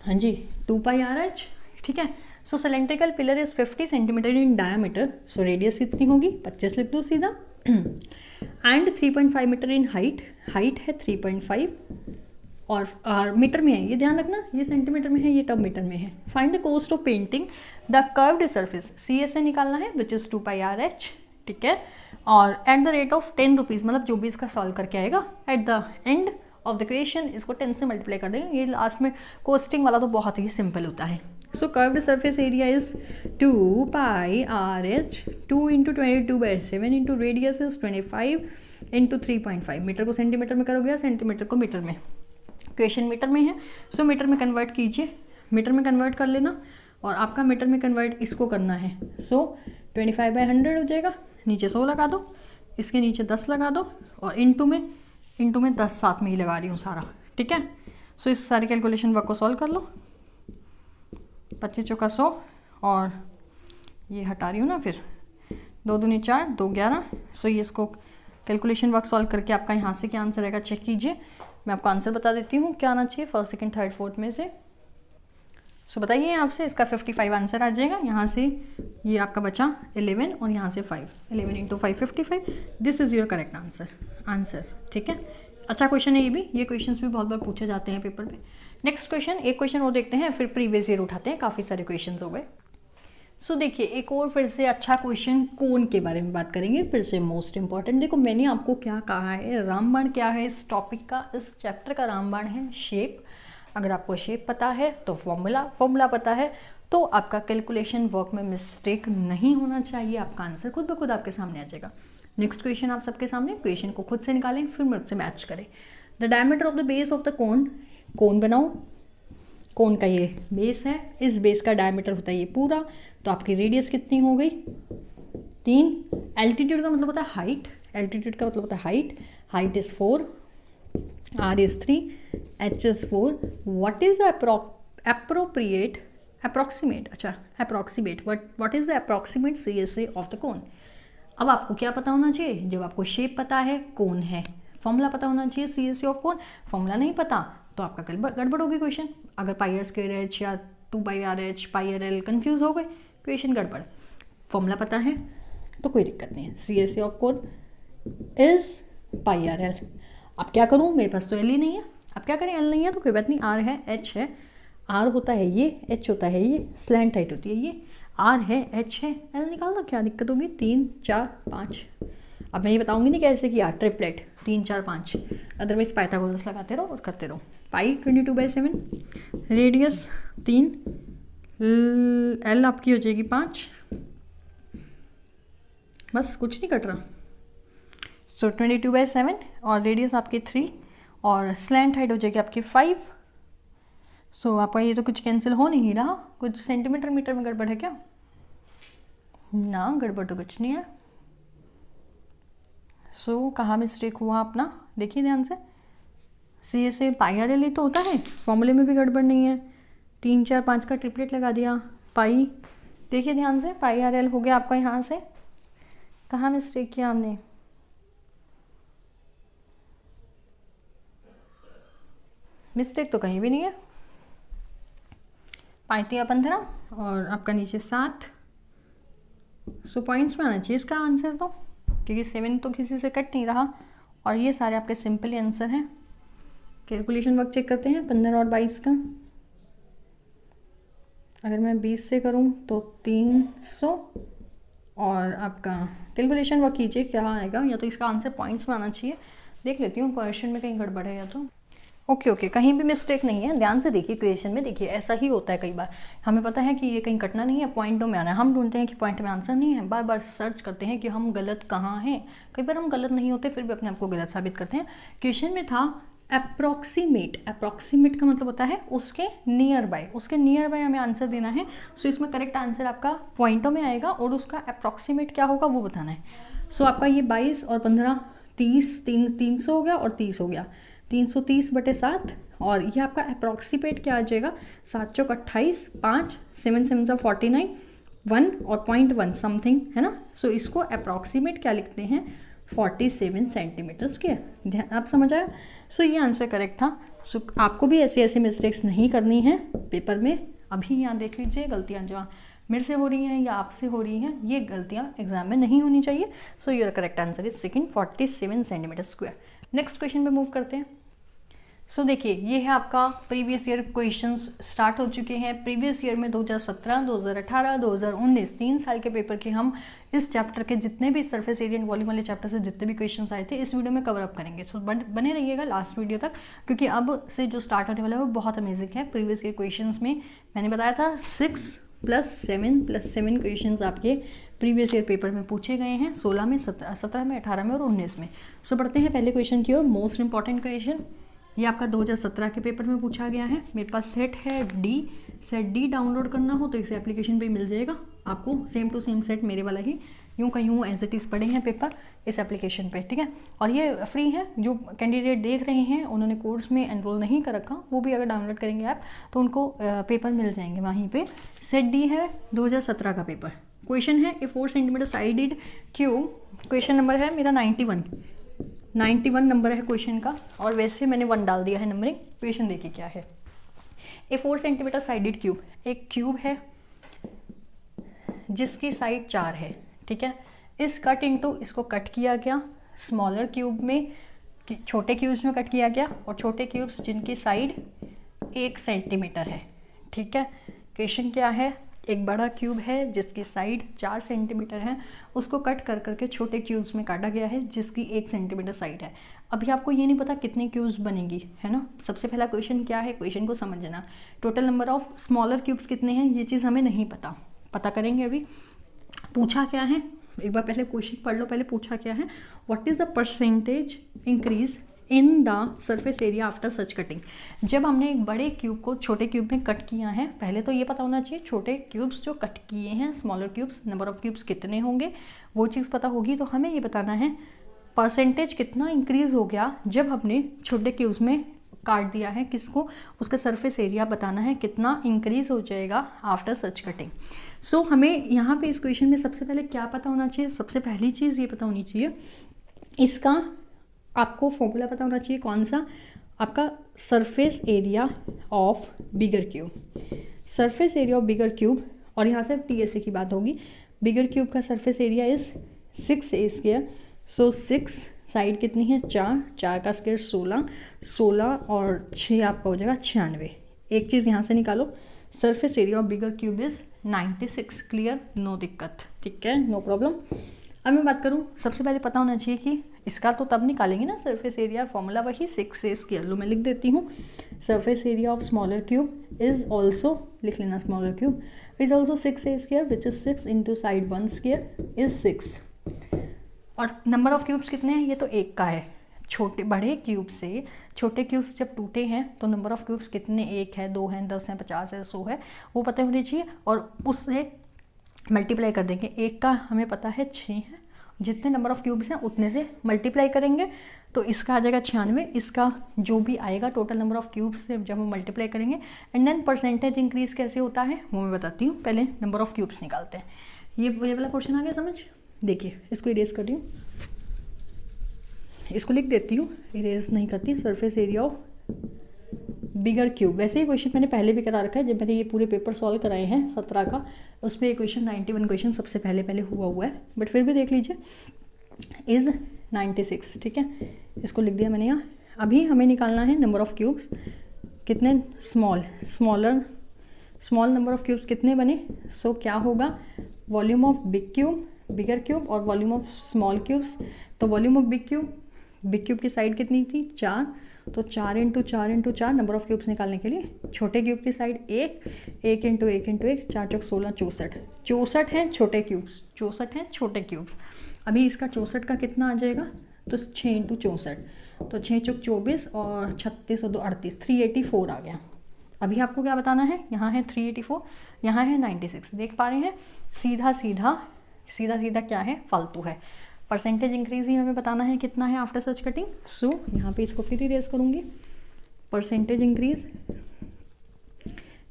A: हाँ जी, 2πRh। ठीक है, so cylindrical pillar is 50 centimetre in diameter, so radius कितनी होगी, 25 लिख दो सीधा, and 3.5 metre in height, height है 3.5, और मीटर में है, ये ध्यान रखना, ये सेंटीमीटर में है, ये टब मीटर में है। Find the cost of painting the curved surface, CSA निकालना है विच इज 2πRh। ठीक है, और at the rate of 10 rupees, मतलब जो भी इसका सॉल्व करके आएगा, at the end of the question इसको 10 से मल्टीप्लाई कर देंगे। ये लास्ट में कोस्टिंग वाला तो बहुत ही सिंपल होता है। So curved surface area is 2πRh, 2 × 22/7 into radius is 25 × 3.5। Metre को सेंटीमीटर में करोगे, सेंटीमीटर को मीटर में, क्वेश्चन मीटर में है, सो मीटर में कन्वर्ट कीजिए, मीटर में कन्वर्ट कर लेना, और आपका मीटर में कन्वर्ट इसको करना है, सो 25/100 हो जाएगा, नीचे 100 लगा दो, इसके नीचे 10 लगा दो और इंटू में 10 साथ में ही लगा रही हूँ सारा, ठीक है। सो इस सारी कैलकुलेशन वर्क को सॉल्व कर लो। 25 चौका 100 और ये हटा रही हूँ ना, फिर 2 दूनी 4, 2 11। सो ये इसको कैलकुलेशन वर्क सॉल्व करके आपका यहाँ से क्या आंसर आएगा चेक कीजिए। मैं आपको आंसर बता देती हूँ क्या आना चाहिए फर्स्ट सेकंड थर्ड फोर्थ में से। सो बताइए आपसे, इसका 55 आंसर आ जाएगा। यहाँ से ये आपका बचा 11 और यहाँ से 5, 11 into 5 55। This is your correct answer, ठीक है। अच्छा क्वेश्चन है ये भी, ये क्वेश्चंस भी बहुत बार पूछे जाते हैं पेपर में। नेक्स्ट क्वेश्चन, एक क्वेश्चन और देखते हैं, फिर प्रीवियस ईयर उठाते हैं, काफ़ी सारे क्वेश्चन हो गए। सो देखिए एक और फिर से अच्छा क्वेश्चन कोन के बारे में बात करेंगे, फिर से मोस्ट इंपॉर्टेंट। देखो मैंने आपको क्या कहा है, रामबाण क्या है इस टॉपिक का, इस चैप्टर का रामबाण है शेप। अगर आपको शेप पता है तो फॉर्मूला पता है तो आपका कैलकुलेशन वर्क में मिस्टेक नहीं होना चाहिए, आपका आंसर खुद ब खुद आपके सामने आ जाएगा। नेक्स्ट क्वेश्चन आप सबके सामने, क्वेश्चन को खुद से निकालें फिर मुझसे मैच करें। The diameter of the base of the cone बनाओ। कोन का ये बेस है, इस बेस का डायमीटर होता है ये पूरा, तो आपकी रेडियस कितनी हो गई 3। एल्टीट्यूड का मतलब होता है हाइट, एल्टीट्यूड का मतलब होता है height is 4, r is 3, h is 4. What is the what is the approximate CSA of the cone? अब आपको क्या पता होना चाहिए, जब आपको शेप पता है, कोन है, फॉर्मूला पता होना चाहिए CSA ऑफ कोन। फॉर्मूला नहीं पता तो आपका गड़बड़ होगी क्वेश्चन। अगर πr² या 2πrh πrl कंफ्यूज हो गए, क्वेश्चन गड़बड़। फॉर्मूला पता है तो कोई दिक्कत नहीं है। CSA of cone is πrl। अब क्या करूँ, मेरे पास तो एल ही नहीं है, अब क्या करें, एल नहीं है तो कोई बात नहीं, आर है, एच है, आर होता है ये, एच होता है ये, स्लैंट हाइट होती है ये, आर है, एच है, एल निकाल दो, क्या दिक्कत होगी, 3 4 5। अब मैं ये बताऊंगी नहीं कैसे किया, ट्रिपलेट 3 4 5, अदरवाइज पाइथागोरस लगाते रहो और करते रहो। पाई 22/7, रेडियस 3, एल आपकी हो जाएगी 5, बस कुछ नहीं कट रहा। सो 22/7 और रेडियस आपकी 3 और स्लैंट हाइट हो जाएगी आपकी 5। सो आपका ये तो कुछ कैंसिल हो नहीं रहा, कुछ सेंटीमीटर मीटर में गड़बड़ है क्या? ना, गड़बड़ तो कुछ नहीं है। सो कहाँ मिस्टेक हुआ अपना, देखिए ध्यान से। CSA πrl ही तो होता है, फॉर्मूले में भी गड़बड़ नहीं है। 3 4 5 का ट्रिपलेट लगा दिया, पाई, देखिए ध्यान से, πrl हो गया आपका। यहाँ से कहाँ मिस्टेक किया हमने, मिस्टेक तो कहीं भी नहीं है। 5 या 15 और आपका नीचे 7। सो पॉइंट्स में आना चाहिए इसका आंसर तो, क्योंकि 7 तो किसी से कट नहीं रहा। और ये सारे आपके सिंपल आंसर हैं। कैलकुलेशन वर्क चेक करते हैं 15 और 22 का। अगर मैं 20 से करूं तो 300 और आपका कैलकुलेशन वर्क कीजिए क्या आएगा, या तो इसका आंसर पॉइंट्स में आना चाहिए। देख लेती हूँ क्वेश्चन में कहीं गड़बड़ है या तो। ओके, कहीं भी मिस्टेक नहीं है, ध्यान से देखिए क्वेश्चन में। देखिए ऐसा ही होता है कई बार, हमें पता है कि ये कहीं कटना नहीं है, पॉइंटों में आना है, हम ढूंढते हैं कि पॉइंट में आंसर नहीं है, बार बार सर्च करते हैं कि हम गलत कहाँ हैं। कई बार हम गलत नहीं होते फिर भी अपने आप को गलत साबित करते हैं। क्वेश्चन में था अप्रॉक्सीमेट का मतलब होता है उसके नियर बाय हमें आंसर देना है। सो इसमें करेक्ट आंसर आपका पॉइंटों में आएगा और उसका अप्रॉक्सीमेट क्या होगा वो बताना है। सो आपका ये 22 और 15 30 300 हो गया और 30 हो गया, 330/7। और ये आपका अप्रॉक्सीमेट क्या आ जाएगा, 7 चौक 28, 5 7 7 49, 1 और 0.1 समथिंग है ना। सो इसको अप्रॉक्सीमेट क्या लिखते हैं, 47 सेंटीमीटर स्क्वायर। आप समझ आया। सो ये आंसर करेक्ट था। सो आपको भी ऐसे मिस्टेक्स नहीं करनी है पेपर में। अभी यहाँ देख लीजिए, गलतियाँ जो मेरे से हो रही हैं या आपसे हो रही हैं, ये गलतियाँ एग्जाम में नहीं होनी चाहिए। So your correct answer is second, 47 centimetre square. Next question पे मूव करते हैं। सो देखिए ये है आपका प्रीवियस ईयर क्वेश्चंस स्टार्ट हो चुके हैं। प्रीवियस ईयर में 2017, 2018, 2019 3 साल के पेपर के हम इस चैप्टर के जितने भी सरफेस एरिया एंड वॉल्यूम वाले चैप्टर से जितने भी क्वेश्चंस आए थे इस वीडियो में कवर अप करेंगे। सो बने रहिएगा लास्ट वीडियो तक, क्योंकि अब से जो स्टार्ट होने वाला है वो बहुत अमेजिंग है। प्रीवियस ईयर क्वेश्चन में मैंने बताया था 6 + 7 क्वेश्चन आपके प्रीवियस ईयर पेपर में पूछे गए हैं, 16 में, 17 में, 18 में और 19 में। सो बढ़ते हैं पहले क्वेश्चन की ओर। मोस्ट इंपॉर्टेंट क्वेश्चन ये आपका 2017 के पेपर में पूछा गया है। मेरे पास सेट है सेट डी डाउनलोड करना हो तो इसे एप्लीकेशन पे मिल जाएगा आपको, सेम टू सेम सेट मेरे वाला ही यूँ का यूँ एज इट इज़ पढ़े हैं पेपर इस एप्लीकेशन पे, ठीक है। और ये फ्री है, जो कैंडिडेट देख रहे हैं उन्होंने कोर्स में एनरोल नहीं कर रखा, वो भी अगर डाउनलोड करेंगे ऐप तो उनको पेपर मिल जाएंगे वहीं पे। सेट डी है 2017 का पेपर। क्वेश्चन है ए 4 centimetre sided cube, question number है मेरा 91 नंबर है क्वेश्चन का, और वैसे मैंने 1 डाल दिया है नंबरिंग। क्वेश्चन देखिए क्या है। ए 4 सेंटीमीटर साइडेड क्यूब, एक क्यूब है जिसकी साइड 4 है, ठीक है। इस कट इनटू, इसको कट किया गया स्मॉलर क्यूब में, छोटे क्यूब्स में कट किया गया, और छोटे क्यूब्स जिनकी साइड 1 सेंटीमीटर है, ठीक है। क्वेश्चन क्या है, एक बड़ा क्यूब है जिसकी साइड 4 सेंटीमीटर है, उसको कट कर करके छोटे क्यूब्स में काटा गया है जिसकी 1 सेंटीमीटर साइड है। अभी आपको ये नहीं पता कितनी क्यूब्स बनेगी, है ना। सबसे पहला क्वेश्चन क्या है, क्वेश्चन को समझना। Total number of smaller cubes कितने हैं, ये चीज़ हमें नहीं पता करेंगे अभी। पूछा क्या है, एक बार पहले क्वेश्चन पढ़ लो, पहले पूछा क्या है, what is the percentage increase in the surface area after such cutting. जब हमने एक बड़े क्यूब को छोटे क्यूब में कट किया है, पहले तो ये पता होना चाहिए छोटे क्यूब्स जो कट किए हैं, smaller cubes, number of cubes कितने होंगे, वो चीज़ पता होगी। तो हमें ये बताना है परसेंटेज कितना इंक्रीज़ हो गया जब हमने छोटे क्यूब्स में काट दिया है, किसको, उसका सरफेस एरिया बताना है कितना इंक्रीज़ हो जाएगा आफ्टर सच कटिंग। सो हमें यहाँ पे इस क्वेश्चन में सबसे पहले क्या पता होना चाहिए, सबसे पहली चीज़ ये पता होनी चाहिए, इसका आपको फॉर्मूला पता होना चाहिए कौन सा, आपका surface area of bigger cube. Surface area of bigger cube, और यहाँ से टीएसए की बात होगी। बिगर क्यूब का surface area is 6a square. So 6 side कितनी है, 4 का स्क्वायर 16 और 6 आपका हो जाएगा 96। एक चीज़ यहाँ से निकालो, surface area of bigger cube is 96। Clear, no दिक्कत, ठीक है, नो प्रॉब्लम। अब मैं बात करूँ, सबसे पहले पता होना चाहिए कि इसका तो तब निकालेंगे ना सरफेस एरिया, फॉर्मूला वही 6a स्क्वायर। लो मैं लिख देती हूँ, surface area of smaller cube is also, लिख लेना smaller cube is also 6a square which is 6 into side 1 square is 6। और नंबर ऑफ क्यूब्स कितने हैं, ये तो एक का है। छोटे बड़े क्यूब से छोटे क्यूब्स जब टूटे हैं तो नंबर ऑफ क्यूब्स कितने, 1 है, 2 हैं, 10 हैं, 50 है, 100 है, वो पता होनी चाहिए। और उससे मल्टीप्लाई कर देंगे, एक का हमें पता है 6 है, जितने नंबर ऑफ क्यूब्स हैं उतने से मल्टीप्लाई करेंगे तो इसका आ जाएगा 96। इसका जो भी आएगा टोटल नंबर ऑफ क्यूब्स से जब हम मल्टीप्लाई करेंगे, एंड देन परसेंटेज इंक्रीज कैसे होता है वो मैं बताती हूँ। पहले नंबर ऑफ क्यूब्स निकालते हैं। ये वाला क्वेश्चन आ गया समझ। देखिए इसको इरेज कर रही हूँ, इसको लिख देती हूँ, इरेज नहीं करती। Surface area of bigger cube, वैसे ही क्वेश्चन मैंने पहले भी करा रखा है, जब मैंने ये पूरे पेपर सॉल्व कराए हैं 17 का, उसमें ये क्वेश्चन 91 क्वेश्चन सबसे पहले हुआ है, बट फिर भी देख लीजिए, इज़ 96, ठीक है। इसको लिख दिया मैंने यहाँ। अभी हमें निकालना है नंबर ऑफ क्यूब्स कितने, स्मॉल नंबर ऑफ क्यूब्स कितने बने। सो क्या होगा, वॉल्यूम ऑफ बिगर क्यूब और वॉल्यूम ऑफ स्मॉल क्यूब्स। तो वॉल्यूम ऑफ बिग क्यूब की साइड कितनी थी, 4, तो 4 इंटू 4 नंबर ऑफ क्यूब्स निकालने के लिए। छोटे क्यूब की साइड 1 इंटू 1 इंटू 1, 4 चौक 16, 64 हैं छोटे क्यूब्स, 64 हैं छोटे क्यूब्स। अभी इसका 64 का कितना आ जाएगा, तो 6 इंटू 64, तो 6 चौक 24 और 36 और 2 38, 384 आ गया। अभी आपको क्या बताना है, यहाँ है 384, यहाँ है 96, देख पा रहे हैं। सीधा क्या है, फालतू है। परसेंटेज इंक्रीज ही हमें बताना है कितना है आफ्टर सच कटिंग। सो यहाँ पे इसको फिर इरेज करूँगी। परसेंटेज इंक्रीज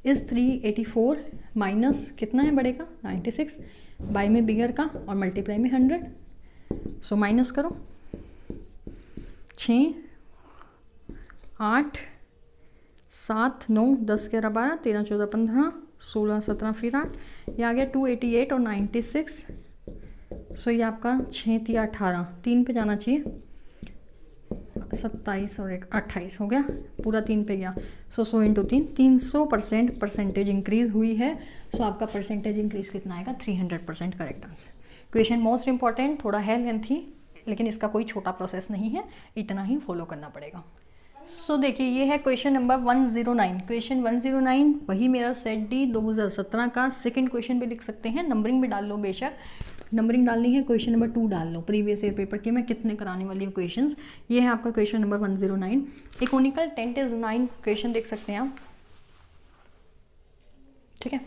A: इज 384 माइनस कितना है बड़े का 96, बाय में बिगर का और मल्टीप्लाई में 100। सो माइनस करो, 6 8 7 9 10 11 12 13 14 15 16 17 फिर 8, ये आ गया 288 और 96। सो ये आपका 6 3 18, 3 पे जाना चाहिए, 27 और 1 28 हो गया, पूरा 3 पे गया। सो 100 इंटू 300% परसेंटेज इंक्रीज हुई है। सो आपका परसेंटेज इंक्रीज कितना आएगा, 300% correct answer. Question most important, थोड़ा है लेंथी, लेकिन इसका कोई छोटा प्रोसेस नहीं है, इतना ही फॉलो करना पड़ेगा। सो देखिए ये है क्वेश्चन नंबर 109। क्वेश्चन 109 वही मेरा सेट डी 2017 का सेकंड क्वेश्चन भी लिख सकते हैं, नंबरिंग भी डाल लो, बेशक नंबरिंग डालनी है, क्वेश्चन नंबर 2 डाल लो। प्रीवियस ईयर पेपर के मैं कितने कराने वाली हूँ क्वेश्चंस, ये है आपका क्वेश्चन नंबर 109। इकोनिकल 10 is 9 क्वेश्चन देख सकते हैं आप, ठीक है।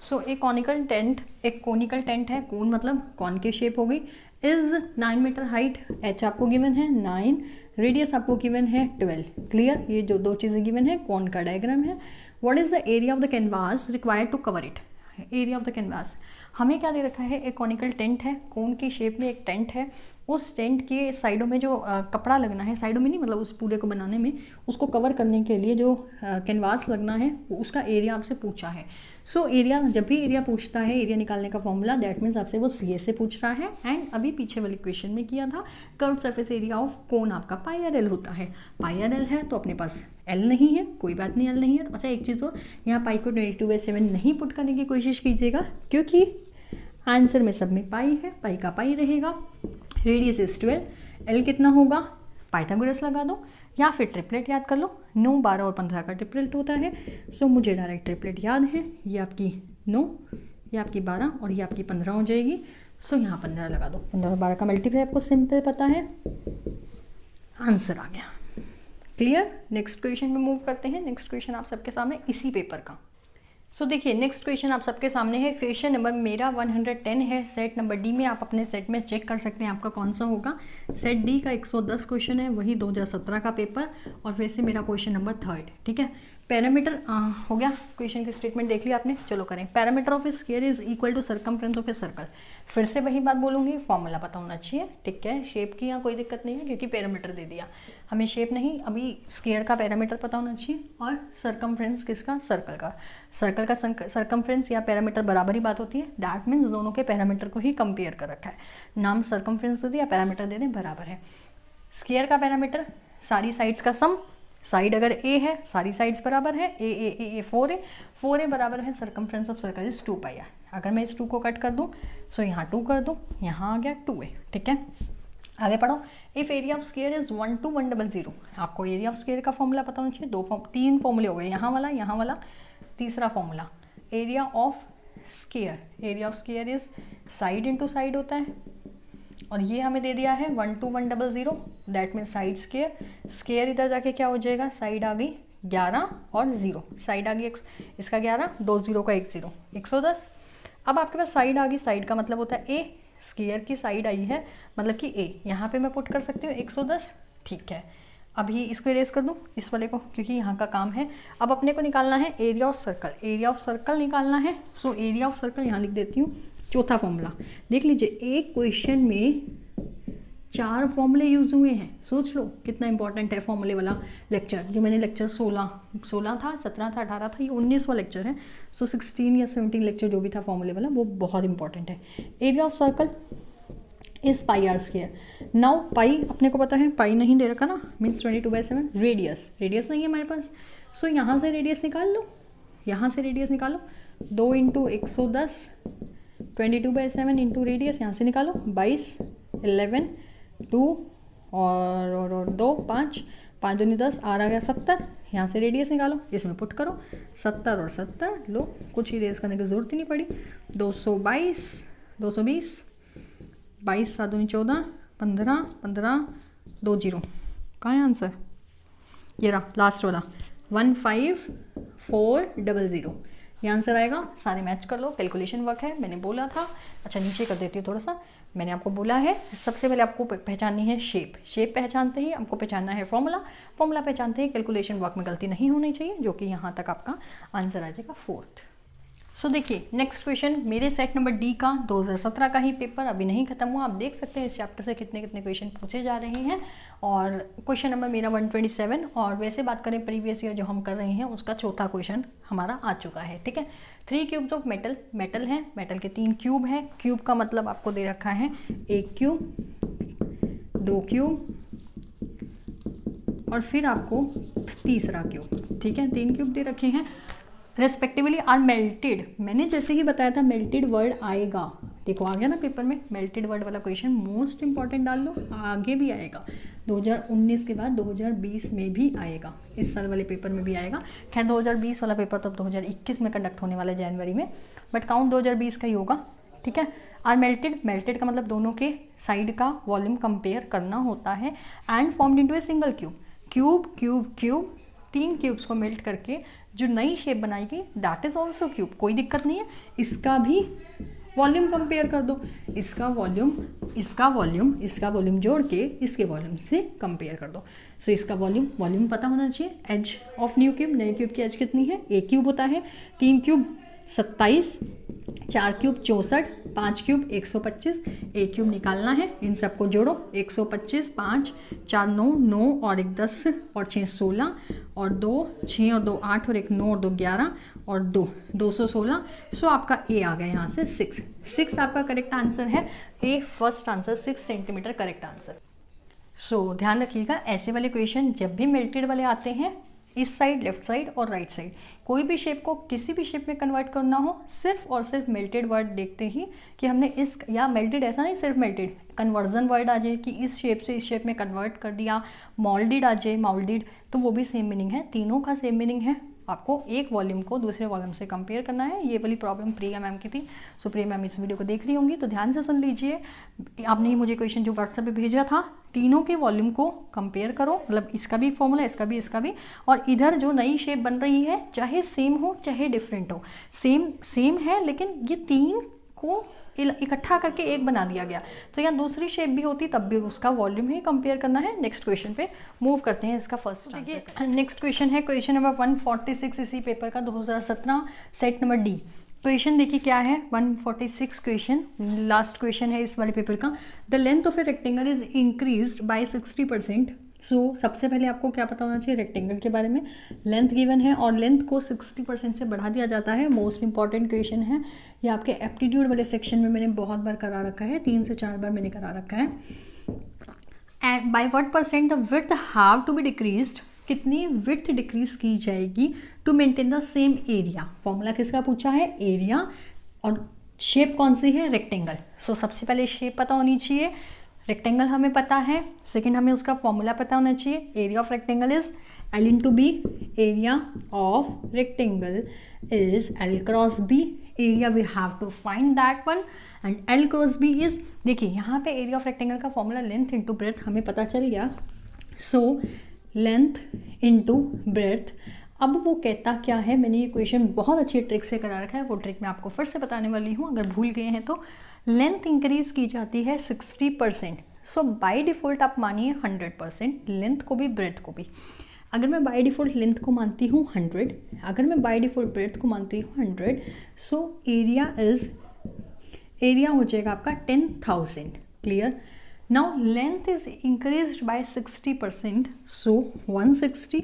A: सो एक कोनिकल टेंट है, कोन मतलब कॉन की शेप हो गई, इज 9 मीटर हाइट, एच आपको गिवन है 9, रेडियस आपको गिवन है 12। क्लियर, ये जो दो चीज़ें गिवन है, कौन का डायग्राम है। What is the area of the canvas required to cover it, area of the canvas. हमें क्या दे रखा है, एक कॉनिकल टेंट है, कोन की शेप में एक टेंट है, उस टेंट के साइडों में जो कपड़ा लगना है, साइडों में नहीं मतलब उस पूरे को बनाने में, उसको कवर करने के लिए जो कैनवास लगना है उसका एरिया आपसे पूछा है। सो एरिया, जब भी एरिया पूछता है, एरिया निकालने का फॉर्मूला, दैट मीन्स आपसे वो सी से पूछ रहा है। एंड अभी पीछे वाले क्वेश्चन में किया था, curved surface area of cone आपका पाई आर एल होता है। पाई आर एल है तो अपने पास एल नहीं है, कोई बात नहीं, एल नहीं है। अच्छा एक चीज़ और, यहाँ पाई को 22/7 नहीं पुट करने की कोशिश कीजिएगा, क्योंकि आंसर में सब में पाई है, पाई का पाई रहेगा। रेडियस इज 12, एल कितना होगा, पाइथागोरस लगा दो या फिर ट्रिपलेट याद कर लो, 9, 12 और 15 का ट्रिपलेट होता है। सो मुझे डायरेक्ट ट्रिपलेट याद है, ये आपकी 9, ये आपकी 12 और ये आपकी 15 हो जाएगी। सो यहाँ 15 लगा दो, 15 और 12 का मल्टीप्लाई आपको सिंपल पता है, आंसर आ गया। क्लियर। नेक्स्ट क्वेश्चन में मूव करते हैं। नेक्स्ट क्वेश्चन आप सबके सामने इसी पेपर का। सो देखिए नेक्स्ट क्वेश्चन आप सबके सामने है, क्वेश्चन नंबर मेरा 110 है, सेट नंबर डी में। आप अपने सेट में चेक कर सकते हैं आपका कौन सा होगा। सेट डी का 110 क्वेश्चन है, वही 2017 का पेपर, और वैसे मेरा क्वेश्चन नंबर 3, ठीक है। पैरामीटर हो गया, क्वेश्चन की स्टेटमेंट देख लिया आपने, चलो करें। Perimeter of a square is equal to circumference of a circle. फिर से वही बात बोलूँगी, फॉर्मूला पता होना चाहिए, ठीक है। शेप की यहाँ कोई दिक्कत नहीं है क्योंकि पैरामीटर दे दिया, हमें शेप नहीं, अभी स्क्वायर का पैरामीटर पता होना चाहिए, और सर्कमफ्रेंस किसका, सर्कल का। सर्कल का सर्कमफ्रेंस या पैरामीटर बराबर ही बात होती है, दैट मीन्स दोनों के पैरामीटर को ही कंपेयर कर रखा है। नाम सर्कमफ्रेंस दे दिया, पैरामीटर दे दें, बराबर है। स्क्वायर का पैरामीटर सारी साइड्स का सम, साइड अगर ए है सारी साइड्स बराबर है, ए 4 ए बराबर है circumference of circle is 2 pi R. अगर मैं इस 2 को कट कर दूं, सो यहाँ 2 कर दूं, यहाँ आ गया 2a, ठीक है। आगे पढ़ो। If area of square is 1 to 100, आपको एरिया ऑफ स्क्वायर का फॉर्मूला पता होना चाहिए। 3 फॉर्मूले हो गए, यहाँ वाला, तीसरा formula. Area of square is side into side होता है, और ये हमें दे दिया है 1 to 100, that mean side square इधर जाके क्या हो जाएगा, साइड आ गई 11 और 0, साइड आ गई इसका 11, 2 0 का 1 0, 110। अब आपके पास साइड आ गई, साइड का मतलब होता है ए, स्क्वायर की साइड आई है मतलब कि ए, यहाँ पे मैं पुट कर सकती हूँ 110, ठीक है। अभी इसको इरेज कर दूँ इस वाले को, क्योंकि यहाँ का काम है। अब अपने को निकालना है एरिया ऑफ सर्कल, निकालना है। सो एरिया ऑफ सर्कल यहाँ लिख देती हूँ, चौथा फॉर्मूला। देख लीजिए एक क्वेश्चन में 4 फॉर्मूले यूज हुए हैं, सोच लो कितना इंपॉर्टेंट है फॉर्मूले वाला लेक्चर। जो मैंने लेक्चर 16 था, 17 था, 18 था, ये 19वां लेक्चर है। सो 16 या 17 लेक्चर जो भी था फॉर्मूले वाला, वो बहुत इंपॉर्टेंट है। Area of circle is pi r square. Now pi अपने को पता है, पाई नहीं दे रखा ना, मीन्स 22/7। रेडियस नहीं है हमारे पास, सो यहाँ से रेडियस निकाल लो, 2 × 110, 22/7 इंटू रेडियस, यहाँ से निकालो 22, 11, 2 और 2, 5 दूनी 10, आ रहा गया 70। यहाँ से रेडियस निकालो, इसमें पुट करो 70 और 70, लो कुछ इरेज करने की जरूरत ही नहीं पड़ी। 220, 22 7 दूनी 14, 15, 2 0, कहाँ है आंसर, ये रहा लास्ट वाला 15400, ये आंसर आएगा। सारे मैच कर लो, कैलकुलेशन वर्क है, मैंने बोला था। अच्छा नीचे कर देती हूँ थोड़ा सा, मैंने आपको बोला है सबसे पहले आपको पहचाननी है शेप पहचानते ही आपको पहचानना है फॉर्मूला पहचानते ही कैलकुलेशन वर्क में गलती नहीं होनी चाहिए, जो कि यहाँ तक आपका आंसर आ जाएगा 4th। सो देखिए नेक्स्ट क्वेश्चन मेरे सेट नंबर डी का 2017 का ही पेपर अभी नहीं खत्म हुआ। आप देख सकते हैं इस चैप्टर से कितने क्वेश्चन पूछे जा रहे हैं, और क्वेश्चन नंबर मेरा 127। और वैसे बात करें प्रीवियस ईयर जो हम कर रहे हैं उसका चौथा क्वेश्चन हमारा आ चुका है, ठीक है। 3 क्यूब्स ऑफ मेटल है, मेटल के 3 क्यूब है। क्यूब का मतलब आपको दे रखा है 1 क्यूब, 2 क्यूब और फिर आपको तीसरा क्यूब, ठीक है। 3 क्यूब दे रखे हैं रेस्पेक्टिवली आर मेल्टेड। मैंने जैसे ही बताया था मेल्टेड वर्ड आएगा, देखो आ गया ना पेपर में मेल्टेड वर्ड वाला क्वेश्चन, मोस्ट इंपॉर्टेंट डाल लो, आगे भी आएगा 2019 के बाद 2020 में भी आएगा, इस साल वाले पेपर में भी आएगा। खैर 2020 वाला पेपर तो 2021 में कंडक्ट होने वाला है जनवरी में, बट काउंट 2020 का ही होगा, ठीक है। आर मेल्टेड का मतलब दोनों के साइड का वॉल्यूम कंपेयर करना होता है। And formed into a single cube, 3 cubes को मेल्ट करके जो नई शेप बनाएगी दैट इज ऑल्सो क्यूब, कोई दिक्कत नहीं है। इसका भी वॉल्यूम कंपेयर कर दो, इसका वॉल्यूम जोड़ के इसके वॉल्यूम से कंपेयर कर दो। सो इसका वॉल्यूम पता होना चाहिए। एज ऑफ न्यू क्यूब, नए क्यूब की एज कितनी है, 1 क्यूब होता है। 3 क्यूब 27, 4 क्यूब 64, 5 क्यूब 125, 1 क्यूब निकालना है। इन सबको जोड़ो, 125, 5, 4 9 और 1 10 और 6 16 और 2 6 और 2 8 और 1 9 और 2 11 और 2 216। सो आपका ए आ गया यहाँ से 6 आपका करेक्ट आंसर है। A first answer 6 centimetre correct answer. So ध्यान रखिएगा, ऐसे वाले क्वेश्चन जब भी मेल्टेड वाले आते हैं, इस साइड, लेफ्ट साइड और राइट साइड, कोई भी शेप को किसी भी शेप में कन्वर्ट करना हो, सिर्फ और सिर्फ मेल्टेड वर्ड देखते ही कि हमने इस, या मेल्टेड ऐसा नहीं, सिर्फ मेल्टेड, कन्वर्जन वर्ड आ जाए कि इस शेप से इस शेप में कन्वर्ट कर दिया, मोल्डेड आ जाए, मोल्डेड, तो वो भी सेम मीनिंग है। तीनों का सेम मीनिंग है। आपको एक वॉल्यूम को दूसरे वॉल्यूम से कंपेयर करना है। ये वाली प्रॉब्लम प्रिया मैम की थी। सो प्रिया मैम इस वीडियो को देख रही होंगी तो ध्यान से सुन लीजिए। आपने मुझे क्वेश्चन जो व्हाट्सएप पे भेजा था, तीनों के वॉल्यूम को कंपेयर करो, मतलब इसका भी फॉर्मूला, इसका भी, और इधर जो नई शेप बन रही है, चाहे सेम हो चाहे डिफरेंट हो, सेम है, लेकिन ये 3 को इकट्ठा करके एक बना दिया गया। तो यहाँ दूसरी शेप भी होती तब भी उसका वॉल्यूम ही कंपेयर करना है। नेक्स्ट क्वेश्चन पे मूव करते हैं। इसका फर्स्ट देखिए, नेक्स्ट क्वेश्चन है क्वेश्चन नंबर 146 इसी पेपर का 2017 सेट नंबर डी। क्वेश्चन देखिए क्या है, 146 क्वेश्चन, लास्ट क्वेश्चन है इस वाले पेपर का। The length of a rectangle is increased by 60%। सो सबसे पहले आपको क्या पता होना चाहिए रेक्टेंगल के बारे में। लेंथ गिवन है और लेंथ को 60% से बढ़ा दिया जाता है। मोस्ट इंपॉर्टेंट क्वेश्चन है ये, आपके एप्टीट्यूड वाले सेक्शन में मैंने बहुत बार करा रखा है, 3 से 4 बार मैंने करा रखा है। And by what percent the width have to be decreased, कितनी विड्थ डिक्रीज की जाएगी to maintain the same area. Formula किसका पूछा है, एरिया, और शेप कौन सी है, रेक्टेंगल। सो सबसे पहले शेप पता होनी चाहिए, रेक्टेंगल हमें पता है। सेकंड हमें उसका फॉर्मूला पता होना चाहिए। Area of rectangle is L into B, area of rectangle is L cross B, area we have to find that one, and L cross B is, देखिए यहाँ पे एरिया ऑफ रेक्टेंगल का formula length into breadth हमें पता चल गया। So length into breadth. अब वो कहता क्या है, मैंने ये क्वेश्चन बहुत अच्छी ट्रिक से करा रखा है, वो ट्रिक मैं आपको फिर से बताने वाली हूँ, अगर भूल गए हैं तो। लेंथ इंक्रीज की जाती है 60%। सो बाय डिफ़ॉल्ट आप मानिए 100%, लेंथ को भी ब्रेथ को भी। अगर मैं बाय डिफ़ॉल्ट लेंथ को मानती हूँ 100, अगर मैं बाय डिफ़ॉल्ट ब्रेथ को मानती हूँ 100, सो एरिया हो जाएगा आपका 10,000। Clear. Now length is increased by 60%, so 160।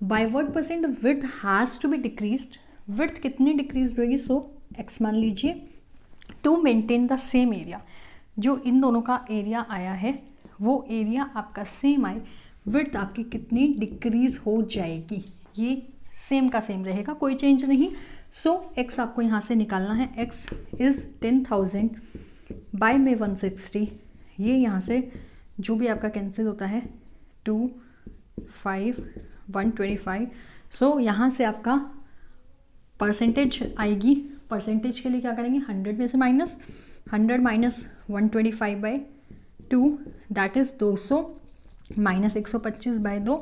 A: By what percent width has to be decreased, width कितनी डिक्रीज होगी, सो x मान लीजिए, to maintain the same area. जो इन दोनों का एरिया आया है वो एरिया आपका सेम आए, विड्थ आपकी कितनी डिक्रीज हो जाएगी, ये सेम का सेम रहेगा, कोई चेंज नहीं। सो x आपको यहाँ से निकालना है, x इज़ 10,000 बाय में 160, ये यहाँ से जो भी आपका कैंसिल होता है 2 5 125। सो यहाँ से आपका परसेंटेज आएगी, परसेंटेज के लिए क्या करेंगे, 100 में से minus 100 minus 125 by 2 that is 200 minus 125 by 2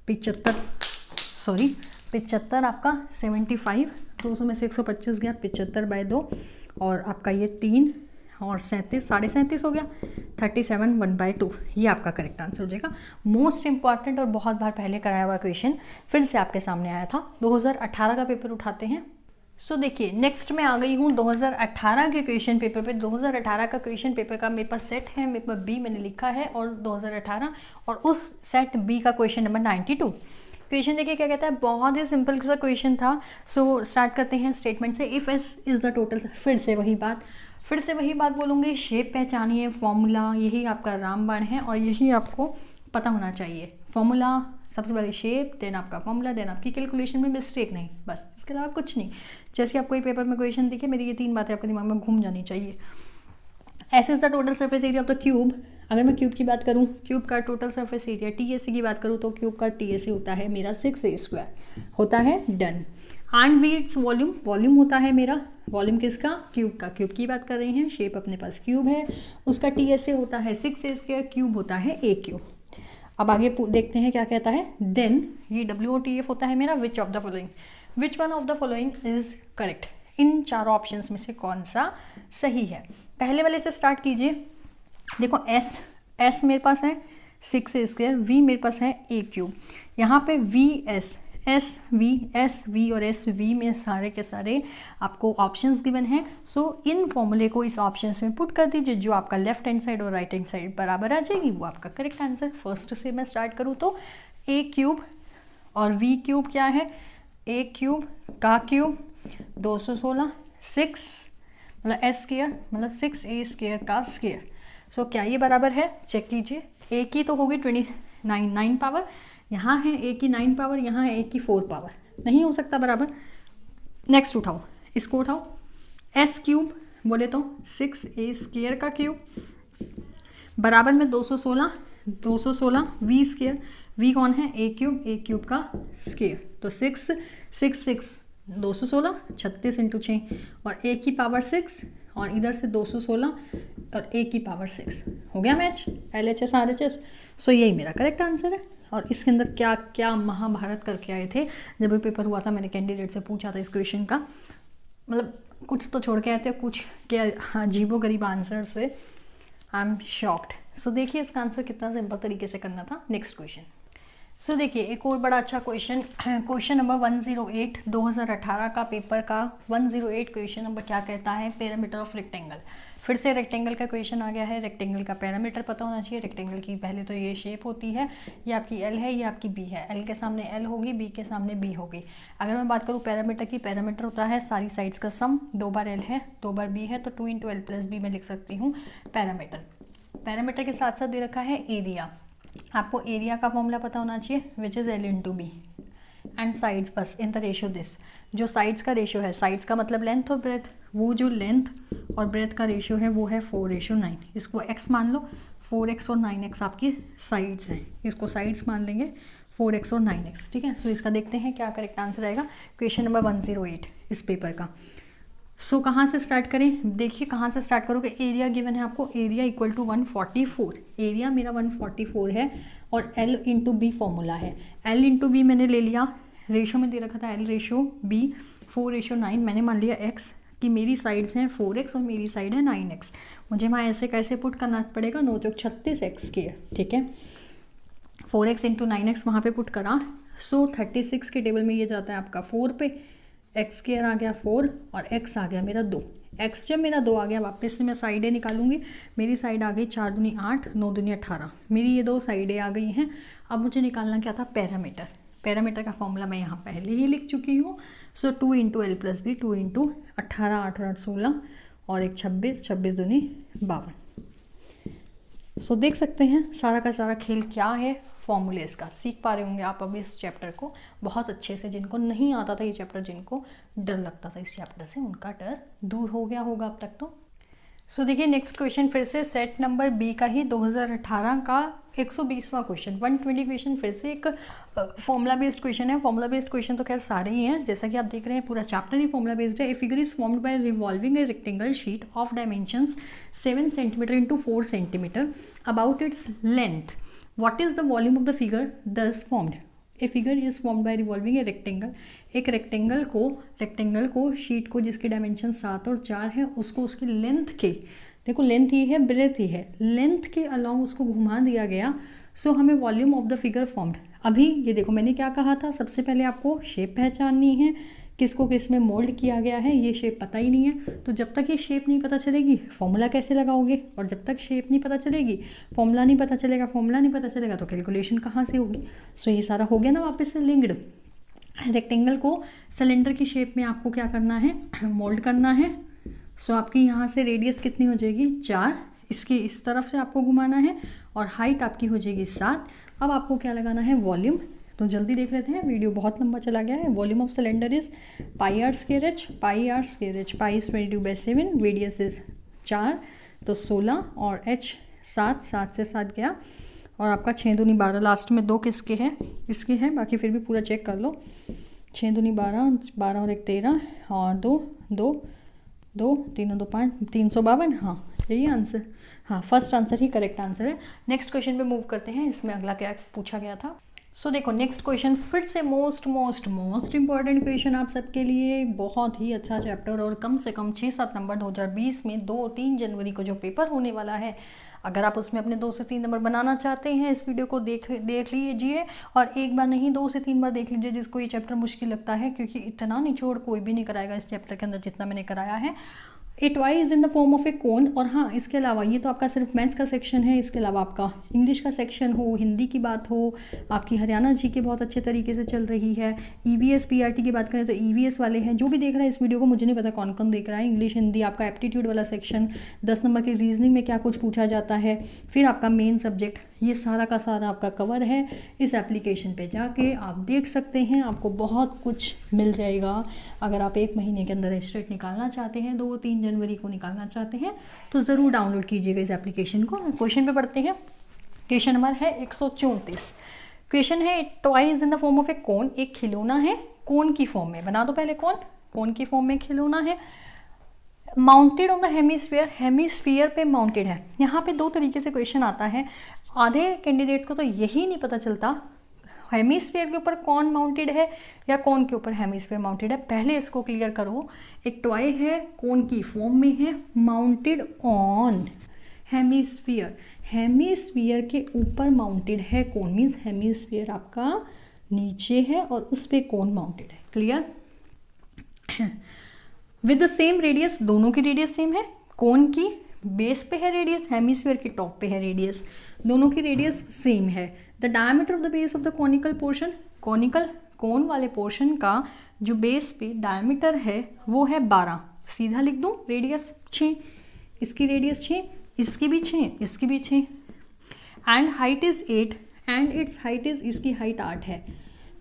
A: 75 आपका 75, 200 में से 125 गया, 75 बाई 2 और आपका ये 3 और 37, 37.5 हो गया, 37 1/2। ये आपका करेक्ट आंसर हो जाएगा। मोस्ट इंपॉर्टेंट और बहुत बार पहले कराया हुआ क्वेश्चन फिर से आपके सामने आया था। 2018 का पेपर उठाते हैं। सो देखिए नेक्स्ट मैं आ गई हूँ 2018 के क्वेश्चन पेपर पे। 2018 का क्वेश्चन पेपर का मेरे पास सेट है, मेरे पास बी मैंने लिखा है और 2018 और उस सेट बी का क्वेश्चन नंबर 92। क्वेश्चन देखिए क्या कहता है, बहुत ही सिंपल सा क्वेश्चन था। सो स्टार्ट करते हैं स्टेटमेंट से। If S is the total, फिर से वही बात बोलूँगी, शेप पहचानिए, फॉर्मूला, यही आपका रामबाण है और यही आपको पता होना चाहिए। फॉर्मूला सबसे पहले शेप, देन आपका फॉर्मूला, देन आपकी कैलकुलेशन में मिस्टेक नहीं, बस इसके अलावा कुछ नहीं। जैसे आप कोई पेपर में क्वेश्चन दिखे, मेरी ये 3 बातें आपके दिमाग में घूम जानी चाहिए। S is the total surface area of the cube. अगर मैं क्यूब की बात करूँ, क्यूब का टोटल सरफेस एरिया, TAC की बात करूँ तो क्यूब का TAC होता है मेरा 6a² होता है, done. And we its volume होता है मेरा, वॉल्यूम किसका, क्यूब का, क्यूब की बात कर रहे हैं। शेप अपने पास क्यूब है, उसका TSA होता है 6a², क्यूब होता है a³। अब आगे देखते हैं क्या कहता है। देन ये WOTF होता है मेरा which of the following, which one of the following is correct, इन चारों ऑप्शंस में से कौन सा सही है। पहले वाले से स्टार्ट कीजिए। देखो एस मेरे पास है 6a², वी मेरे पास है a³, यहाँ पे एस वी और एस वी में सारे के सारे आपको ऑप्शंस गिवन हैं। सो इन फॉर्मूले को इस ऑप्शंस में पुट कर दीजिए, जो आपका लेफ्ट हैंड साइड और राइट हैंड साइड बराबर आ जाएगी, वो आपका करेक्ट आंसर। फर्स्ट से मैं स्टार्ट करूँ तो a³ और v³ क्या है, a³ का क्यूब 216, 6 मतलब s² मतलब 6a² का स्क्वायर। सो क्या ये बराबर है, चेक कीजिए। a की तो होगी 29 9 पावर, यहाँ है a की 9 पावर, यहाँ है a की 4 पावर, नहीं हो सकता बराबर। नेक्स्ट उठाओ, इसको उठाओ, s³ बोले तो 6a² का क्यूब बराबर में 216 v², v कौन है, a³ का स्क्वायर, तो 6 216 36 × 6 और a की पावर 6 और इधर से 216 और a की पावर 6 हो गया मैच, LHS RHS। सो यही मेरा करेक्ट आंसर है। और इसके अंदर क्या क्या महाभारत करके आए थे, जब भी पेपर हुआ था मैंने कैंडिडेट से पूछा था इस क्वेश्चन का, मतलब कुछ तो छोड़ के आए थे, कुछ क्या अजीबो गरीब आंसर से, आई एम शॉक्ड। सो देखिए इसका आंसर कितना सिंपल तरीके से करना था। Next question. सो देखिए एक और बड़ा अच्छा क्वेश्चन नंबर 108 2018 का पेपर का 108 क्वेश्चन नंबर क्या कहता है, पैरामीटर ऑफ रेक्टेंगल। फिर से रेक्टेंगल का क्वेश्चन आ गया है। रेक्टेंगल का पैरामीटर पता होना चाहिए। रेक्टेंगल की पहले तो ये शेप होती है, ये आपकी एल है, ये आपकी बी है, एल के सामने एल होगी, बी के सामने बी होगी। अगर मैं बात करूँ पैरामीटर की, पैरामीटर होता है सारी साइड्स का सम, 2 बार एल है 2 बार बी है, तो 2 × l + b में लिख सकती हूँ पैरामीटर। पैरामीटर के साथ साथ दे रखा है एरिया। आपको एरिया का फॉर्मूला पता होना चाहिए, which is l × b and sides बस इन द रेशो दिस। जो साइड्स का रेशो है, साइड्स का मतलब लेंथ और ब्रेथ, वो जो लेंथ और ब्रेथ का रेशो है वो है 4:9। इसको x मान लो, 4x और 9x आपकी साइड्स हैं, इसको साइड्स मान लेंगे 4x और 9x, ठीक है। सो इसका देखते हैं क्या करेक्ट आंसर आएगा क्वेश्चन नंबर 108 इस पेपर का। सो कहाँ से स्टार्ट करें, देखिए कहाँ से स्टार्ट करोगे। एरिया गिवन है आपको, एरिया इक्वल टू 144, एरिया मेरा 144 है और L × B फॉर्मूला है। L × B मैंने ले लिया, रेशो में दे रखा था L / B 4:9, मैंने मान लिया x कि मेरी साइड्स हैं 4x और मेरी साइड है 9x। मुझे वहाँ ऐसे कैसे पुट करना पड़ेगा, 9 × 36x², ठीक है। 4x × 9x वहाँ पे पुट करा। सो 36 के टेबल में ये जाता है आपका 4 पे, x² आ गया 4 और x आ गया मेरा 2। x जब मेरा 2 आ गया, वापस से मैं साइडें निकालूंगी। मेरी साइड आ गई 4 दूनी 8, 9 दूनी 18, मेरी ये 2 साइडें आ गई हैं। अब मुझे निकालना क्या था, पैरामीटर। पैरामीटर का फॉर्मूला मैं यहाँ पहले ही लिख चुकी हूँ। सो 2 × l + b, 2 × 18 8 8 16 और एक 26 26 दूनी 52। सो देख सकते हैं सारा का सारा खेल क्या है, फॉर्मूलेस का। सीख पा रहे होंगे आप अभी इस चैप्टर को बहुत अच्छे से। जिनको नहीं आता था ये चैप्टर, जिनको डर लगता था इस चैप्टर से, उनका डर दूर हो गया होगा अब तक तो। सो देखिए नेक्स्ट क्वेश्चन फिर से सेट नंबर बी का ही 2018 का 120वां क्वेश्चन, 120 क्वेश्चन। फिर से एक फॉर्मूला बेस्ड क्वेश्चन है। फॉर्मूला बेस्ड क्वेश्चन तो खैर सारे ही हैं, जैसा कि आप देख रहे हैं पूरा चैप्टर ही फॉर्मूला बेस्ड है। A figure is formed by revolving a rectangle sheet of dimensions 7 centimetre × 4 centimetre about its length. What is the volume of the figure thus formed? A figure is formed by revolving a rectangle. एक rectangle को sheet को जिसके dimension 7 और 4 है, उसको उसकी length के, देखो लेंथ ये है, ब्रेथ ये है, लेंथ के अलॉन्ग उसको घुमा दिया गया। सो हमें volume of the figure formed. अभी ये देखो मैंने क्या कहा था, सबसे पहले आपको शेप पहचाननी है, किसको किस में मोल्ड किया गया है, ये शेप पता ही नहीं है। तो जब तक ये शेप नहीं पता चलेगी फॉर्मूला कैसे लगाओगे, और जब तक शेप नहीं पता चलेगी फॉर्मूला नहीं पता चलेगा, तो कैलकुलेशन कहाँ से होगी। सो ये सारा हो गया ना वापस से लिंक्ड। रेक्टेंगल को सिलेंडर की शेप में आपको क्या करना है, मोल्ड करना है। सो आपकी यहाँ से रेडियस कितनी हो जाएगी 4, इसके इस तरफ से आपको घुमाना है और हाइट आपकी हो जाएगी 7। अब आपको क्या लगाना है, वॉल्यूम। तो जल्दी देख लेते हैं, वीडियो बहुत लंबा चला गया है। Volume of cylinder is πr²h, pi is 22/7, radius is 4 तो 16 और h 7 से 7 गया और आपका 6 दूनी 12, लास्ट में 2 किसके हैं, इसके हैं, बाकी फिर भी पूरा चेक कर लो। 6 दूनी 12, 12 और 1 13 और 2 2 2 3 2 5 352, हाँ यही आंसर, हाँ फर्स्ट आंसर ही करेक्ट आंसर है। नेक्स्ट क्वेश्चन पे मूव करते हैं, इसमें अगला क्या पूछा गया था। सो देखो नेक्स्ट क्वेश्चन फिर से मोस्ट इंपॉर्टेंट क्वेश्चन आप सबके लिए, बहुत ही अच्छा चैप्टर और कम से कम 6-7 नंबर 2020 में 2-3 जनवरी को जो पेपर होने वाला है, अगर आप उसमें अपने 2 से 3 नंबर बनाना चाहते हैं इस वीडियो को देख लीजिए, और एक बार नहीं 2 से 3 बार देख लीजिए जिसको ये चैप्टर मुश्किल लगता है, क्योंकि इतना निचोड़ कोई भी नहीं कराएगा इस चैप्टर के अंदर जितना मैंने कराया है। A toy is in the form of a cone. और हाँ इसके अलावा ये तो आपका सिर्फ मैथ्स का सेक्शन है, इसके अलावा आपका इंग्लिश का सेक्शन हो, हिंदी की बात हो, आपकी हरियाणा जी के बहुत अच्छे तरीके से चल रही है, ईवीएस पीआरटी की बात करें तो ईवीएस वाले हैं, जो भी देख रहा है इस वीडियो को, मुझे नहीं पता कौन कौन देख रहा है, इंग्लिश हिंदी, आपका एप्टीट्यूड वाला सेक्शन, 10 नंबर की रीजनिंग में क्या कुछ पूछा जाता है, फिर आपका मेन सब्जेक्ट, ये सारा का सारा आपका कवर है। इस एप्लीकेशन पे जाके आप देख सकते हैं, आपको बहुत कुछ मिल जाएगा। अगर आप 1 महीने के अंदर स्टेट निकालना चाहते हैं, 2-3 जनवरी को निकालना चाहते हैं, तो ज़रूर डाउनलोड कीजिएगा इस एप्लीकेशन को। क्वेश्चन पे पढ़ते हैं। क्वेश्चन नंबर है 134। क्वेश्चन है toys in the form of a cone, एक खिलौना है कोन की फॉर्म में, बना दो पहले कोन की फॉर्म में खिलौना है, mounted on the hemisphere, hemisphere पे माउंटेड है। यहाँ पे 2 तरीके से क्वेश्चन आता है, आधे कैंडिडेट्स को तो यही नहीं पता चलता हेमिस्फीयर के ऊपर कौन माउंटेड है या कौन के ऊपर हेमिस्फीयर माउंटेड है। पहले इसको क्लियर करो, एक टॉय है कोन की फॉर्म में है, माउंटेड ऑन हेमिस्फीयर, हेमिस्फीयर के ऊपर माउंटेड है कोन, मीन्स हेमिस्फीयर आपका नीचे है और उस पर कोन माउंटेड है। Clear? With the same radius, दोनों की रेडियस सेम है, कोन की बेस पे है रेडियस, हेमिस्फीयर के टॉप पे है रेडियस, दोनों की रेडियस सेम है। The diameter of the base of the conical portion, conical cone वाले पोर्शन का जो बेस पे डायमीटर है वो है 12, सीधा लिख दूँ, रेडियस 6, इसकी रेडियस 6, इसकी भी 6, इसकी भी 6, and height is 8 and it's height is, इसकी हाइट 8 है।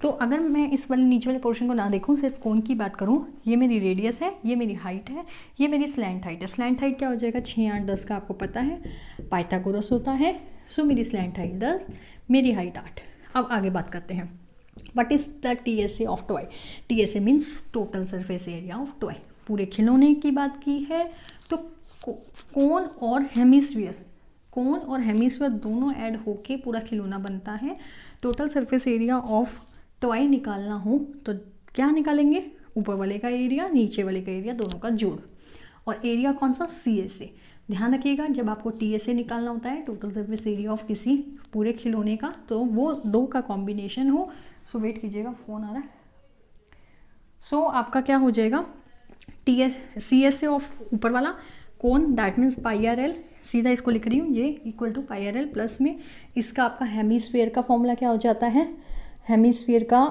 A: तो अगर मैं इस वाले नीचे वाले पोर्शन को ना देखूं, सिर्फ कोन की बात करूं, ये मेरी रेडियस है, ये मेरी हाइट है, ये मेरी स्लैंट हाइट है। स्लैंट हाइट क्या हो जाएगा, 6, 8, 10 का आपको पता है, पाइथागोरस होता है। सो मेरी स्लैंट हाइट 10, मेरी हाइट 8। अब आगे बात करते हैं, what is the TSA of toy. TSA means total surface area of toy. पूरे खिलौने की बात की है तो कोन और हेमिस्फीयर, कोन और हेमिस्फीयर दोनों ऐड होके पूरा खिलौना बनता है। Total surface area of toy निकालना हो तो क्या निकालेंगे, ऊपर वाले का एरिया, नीचे वाले का एरिया, दोनों का जोड़, और एरिया कौन सा, CSA। ध्यान रखिएगा जब आपको TSA निकालना होता है, टोटल सरफेस एरिया ऑफ किसी पूरे खिलौने का, तो वो 2 का कॉम्बिनेशन हो। सो वेट कीजिएगा, फ़ोन आ रहा है। सो आपका क्या हो जाएगा, CSA ऑफ ऊपर वाला कोन, दैट मीन्स πRL, सीधा इसको लिख रही हूँ, ये इक्वल टू πRL प्लस में इसका आपका हेमिस्फीयर का फॉर्मूला क्या हो जाता है, हेमिस्फीयर का,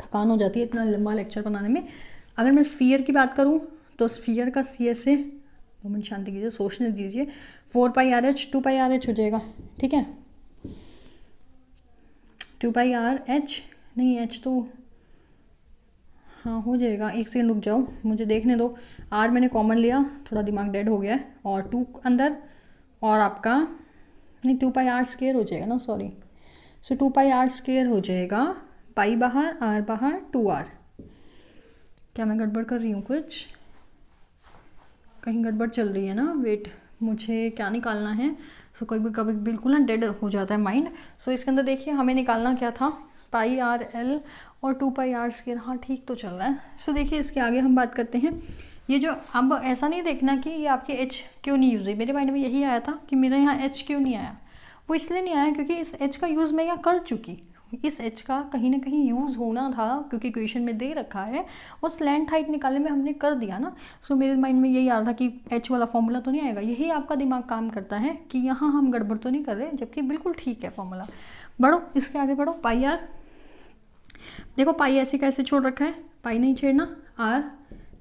A: थकान हो जाती है इतना लंबा लेक्चर बनाने में। अगर मैं स्फीयर की बात करूँ तो स्फीयर का CSA, 2 मिनट शांति कीजिए, सोचने दीजिए, 4πRH 2πRH हो जाएगा, ठीक है, 2πRH नहीं, H तो हाँ हो जाएगा, 1 सेकंड रुक जाओ, मुझे देखने दो। R मैंने कॉमन लिया, थोड़ा दिमाग डेड हो गया है, और 2 अंदर, और आपका नहीं 2πR² हो जाएगा ना, सॉरी। सो 2πR² हो जाएगा, पाई बाहर, R बाहर, 2R। क्या मैं गड़बड़ कर रही हूँ, कुछ कहीं गड़बड़ चल रही है ना, वेट, मुझे क्या निकालना है। सो कभी कभी बिल्कुल ना डेड हो जाता है माइंड। सो इसके अंदर देखिए हमें निकालना क्या था, πRL और 2πR², हाँ ठीक तो चल रहा है। सो देखिए इसके आगे हम बात करते हैं, ये जो, अब ऐसा नहीं देखना कि ये आपके H क्यों नहीं यूज़ हुई, मेरे माइंड में यही आया था कि मेरा यहाँ H क्यों नहीं आया। वो इसलिए नहीं आया क्योंकि इस H का यूज़ मैं यहाँ कर चुकी, इस H का कहीं ना कहीं यूज़ होना था, क्योंकि क्वेश्चन में दे रखा है, वो स्लैंट हाइट निकालने में हमने कर दिया ना। सो मेरे माइंड में यही आ रहा था कि H वाला फॉर्मूला तो नहीं आएगा, यही आपका दिमाग काम करता है कि यहाँ हम गड़बड़ तो नहीं कर रहे, जबकि बिल्कुल ठीक है फॉर्मूला। बढ़ो इसके आगे बढ़ो, πR, देखो पाई ऐसे कैसे छोड़ रखा है, पाई नहीं छेड़ना, R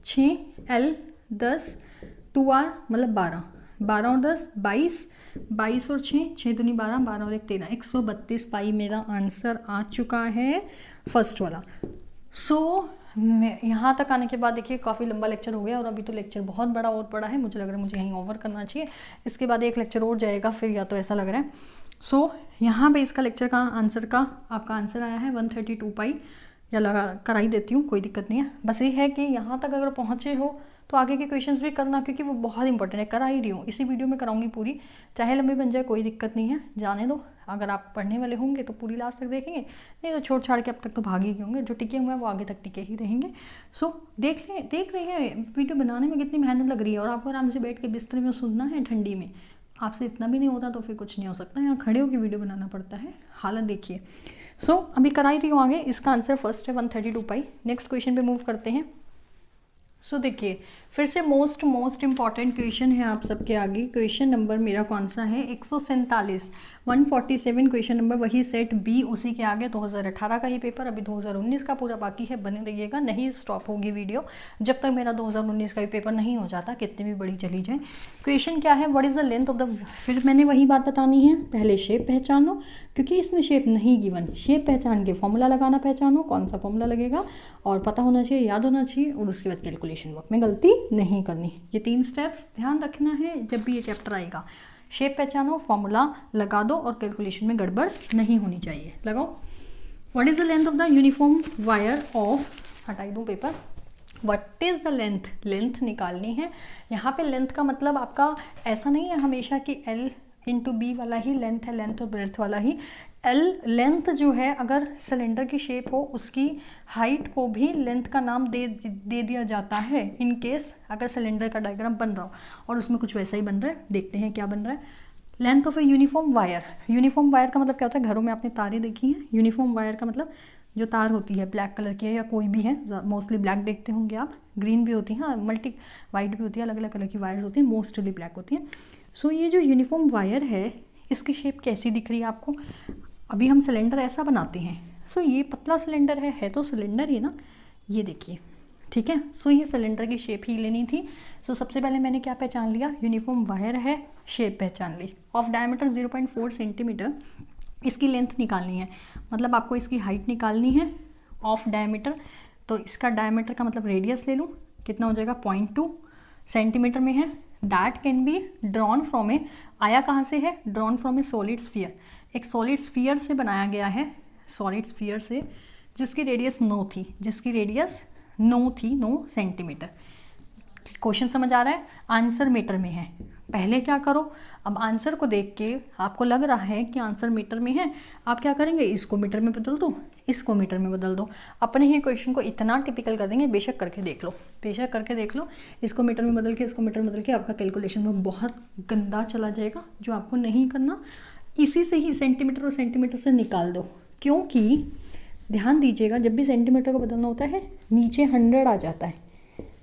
A: 6, L 10, 2R मतलब 12, 12 और 10 22, 22 और 6, 6 दूनी 12, 12 और 1 13, 132 पाई मेरा आंसर आ चुका है फर्स्ट वाला। सो मैं यहाँ तक आने के बाद देखिए काफ़ी लंबा लेक्चर हो गया, और अभी तो लेक्चर बहुत बड़ा और पड़ा है, मुझे लग रहा है मुझे यहीं ओवर करना चाहिए, इसके बाद एक लेक्चर और जाएगा फिर, या तो ऐसा लग रहा है। सो यहाँ पे इसका लेक्चर का आंसर का आपका आंसर आया है 132 पाई, या लगा कराई देती हूँ, कोई दिक्कत नहीं है। बस ये है कि यहाँ तक अगर पहुँचे हो तो आगे के क्वेश्चंस भी करना, क्योंकि वो बहुत इंपॉर्टेंट है। करा ही रही हूँ, इसी वीडियो में कराऊंगी पूरी, चाहे लंबी बन जाए कोई दिक्कत नहीं है, जाने दो। अगर आप पढ़ने वाले होंगे तो पूरी लास्ट तक देखेंगे, नहीं तो छोड़ छाड़ के अब तक तो भागे ही होंगे। जो टिके हुए हैं वो आगे तक टिके ही रहेंगे। सो देख रहे हैं वीडियो बनाने में कितनी मेहनत लग रही है, और आपको आराम से बैठ के बिस्तर में सुनना है ठंडी में। आपसे इतना भी नहीं होता तो फिर कुछ नहीं हो सकता, यहाँ खड़े होकर वीडियो बनाना पड़ता है। हालत देखिए। सो अभी कराई रही हूँ आगे। इसका आंसर फर्स्ट है 132 पाई। नेक्स्ट क्वेश्चन पे मूव करते हैं। सो देखिए फिर से मोस्ट इंपॉर्टेंट क्वेश्चन है आप सबके आगे। क्वेश्चन नंबर मेरा कौन सा है, 147 147 क्वेश्चन नंबर, वही सेट बी, उसी के आगे 2018 का ही पेपर, अभी 2019 का पूरा बाकी है। बने रहिएगा, नहीं स्टॉप होगी वीडियो जब तक मेरा 2019 का भी पेपर नहीं हो जाता, कितनी भी बड़ी चली जाए। क्वेश्चन क्या है, what is the length of the, फिर मैंने वही बात बतानी है, पहले शेप पहचानो, क्योंकि इसमें शेप नहीं गिवन। शेप पहचान के फॉर्मूला लगाना पहचानो, कौन सा फॉर्मूला लगेगा और पता होना चाहिए, याद होना चाहिए, और उसके बाद कैलकुलेशन वर्क में गलती नहीं करनी। ये 3 स्टेप्स ध्यान रखना है जब भी ये चैप्टर आएगा। शेप पहचानो, फॉर्मूला लगा दो, और कैलकुलेशन में गड़बड़ नहीं होनी चाहिए। लगाओ। What is the length of the uniform wire of, हटाई दूँ paper. What is the length, length निकालनी है। यहाँ पे लेंथ का मतलब आपका ऐसा नहीं है हमेशा कि L इंटू बी वाला ही लेंथ है, लेंथ और ब्रेड्थ वाला ही। L लेंथ जो है, अगर सिलेंडर की शेप हो उसकी हाइट को भी लेंथ का नाम दे दिया जाता है, इन केस अगर सिलेंडर का डायग्राम बन रहा हो, और उसमें कुछ वैसा ही बन रहा है। देखते हैं क्या बन रहा है। Length of a uniform wire. Uniform wire का मतलब क्या होता है, घरों में आपने तारें देखी हैं। यूनिफॉर्म वायर का मतलब जो तार होती है ब्लैक कलर की है, या कोई भी है, मोस्टली ब्लैक देखते होंगे आप, ग्रीन भी होती है, हाँ मल्टी वाइट भी होती है, अलग अलग कलर की वायर्स होती हैं, मोस्टली ब्लैक होती हैं। सो ये जो यूनिफॉर्म वायर है, इसकी शेप कैसी दिख रही है आपको। अभी हम सिलेंडर ऐसा बनाते हैं। सो ये पतला सिलेंडर है तो सिलेंडर ही ना, ये देखिए, ठीक है। सो ये सिलेंडर की शेप ही लेनी थी। सो सबसे पहले मैंने क्या पहचान लिया, यूनिफॉर्म वायर है, शेप पहचान ली। ऑफ डायमीटर 0.4 सेंटीमीटर, इसकी लेंथ निकालनी है, मतलब आपको इसकी हाइट निकालनी है। ऑफ डायमीटर, तो इसका डायमीटर का मतलब रेडियस ले लूँ, कितना हो जाएगा 0.2 सेंटीमीटर में है। That can be drawn from a, आया कहाँ से है, drawn from a solid sphere, एक सॉलिड स्फीयर से बनाया गया है, सॉलिड स्फीयर से, जिसकी रेडियस 9 थी, जिसकी रेडियस 9 थी, 9 सेंटीमीटर। क्वेश्चन समझ आ रहा है, आंसर मीटर में है। पहले क्या करो, अब आंसर को देख के आपको लग रहा है कि आंसर मीटर में है, आप क्या करेंगे, इसको मीटर में बदल दो, इसको मीटर में बदल दो। अपने ही क्वेश्चन को इतना टिपिकल कर देंगे, बेशक करके देख लो, बेशक करके देख लो। इसको मीटर में बदल के, इसको मीटर में बदल के, आपका कैलकुलेशन में बहुत गंदा चला जाएगा, जो आपको नहीं करना। इसी से ही सेंटीमीटर और सेंटीमीटर से निकाल दो, क्योंकि ध्यान दीजिएगा जब भी सेंटीमीटर को बदलना होता है नीचे 100 आ जाता है,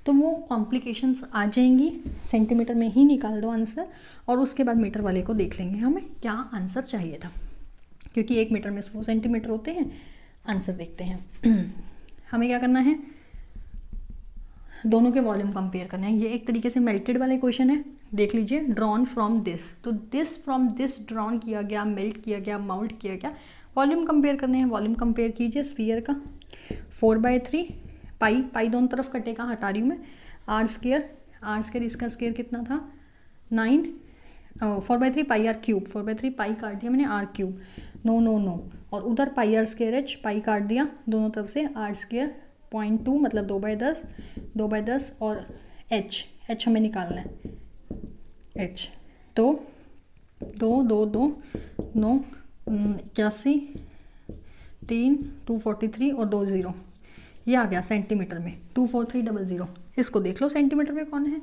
A: तो वो कॉम्प्लिकेशंस आ जाएंगी। सेंटीमीटर में ही निकाल दो आंसर, और उसके बाद मीटर वाले को देख लेंगे हमें क्या आंसर चाहिए था, क्योंकि 1 मीटर में 100 सेंटीमीटर होते हैं। आंसर देखते हैं। हमें क्या करना है, दोनों के वॉल्यूम कंपेयर करना है। ये एक तरीके से मेल्टेड वाले क्वेश्चन है, देख लीजिए। ड्रॉन फ्रॉम दिस, तो दिस फ्रॉम दिस ड्रॉन किया गया, मेल्ट किया गया, माउल्ट किया गया। वॉल्यूम कंपेयर करने हैं, वॉल्यूम कंपेयर कीजिए स्फीयर का। 4/3 पाई, पाई दोनों तरफ कटेगा, हटा रही हूँ मैं। आर स्केयर, इसका स्केयर कितना था 9, 4/3 पाई आर क्यूब, 4/3 पाई काट दिया मैंने, आर क्यूब, नो, और उधर पाई आर स्केयर एच, पाई काट दिया दोनों तरफ से, आर स्केयर 0.2 मतलब 2/10, और एच हमें निकालना है, एच। तो 2 9 81 3 243 और 2 0, ये आ गया सेंटीमीटर में 24300। इसको देख लो सेंटीमीटर में कौन है।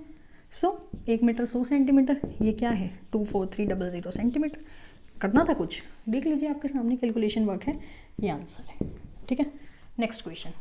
A: सो 1 मीटर 100 सेंटीमीटर, ये क्या है 24300 सेंटीमीटर। करना था कुछ, देख लीजिए आपके सामने कैलकुलेशन वर्क है, ये आंसर है, ठीक है। Next question.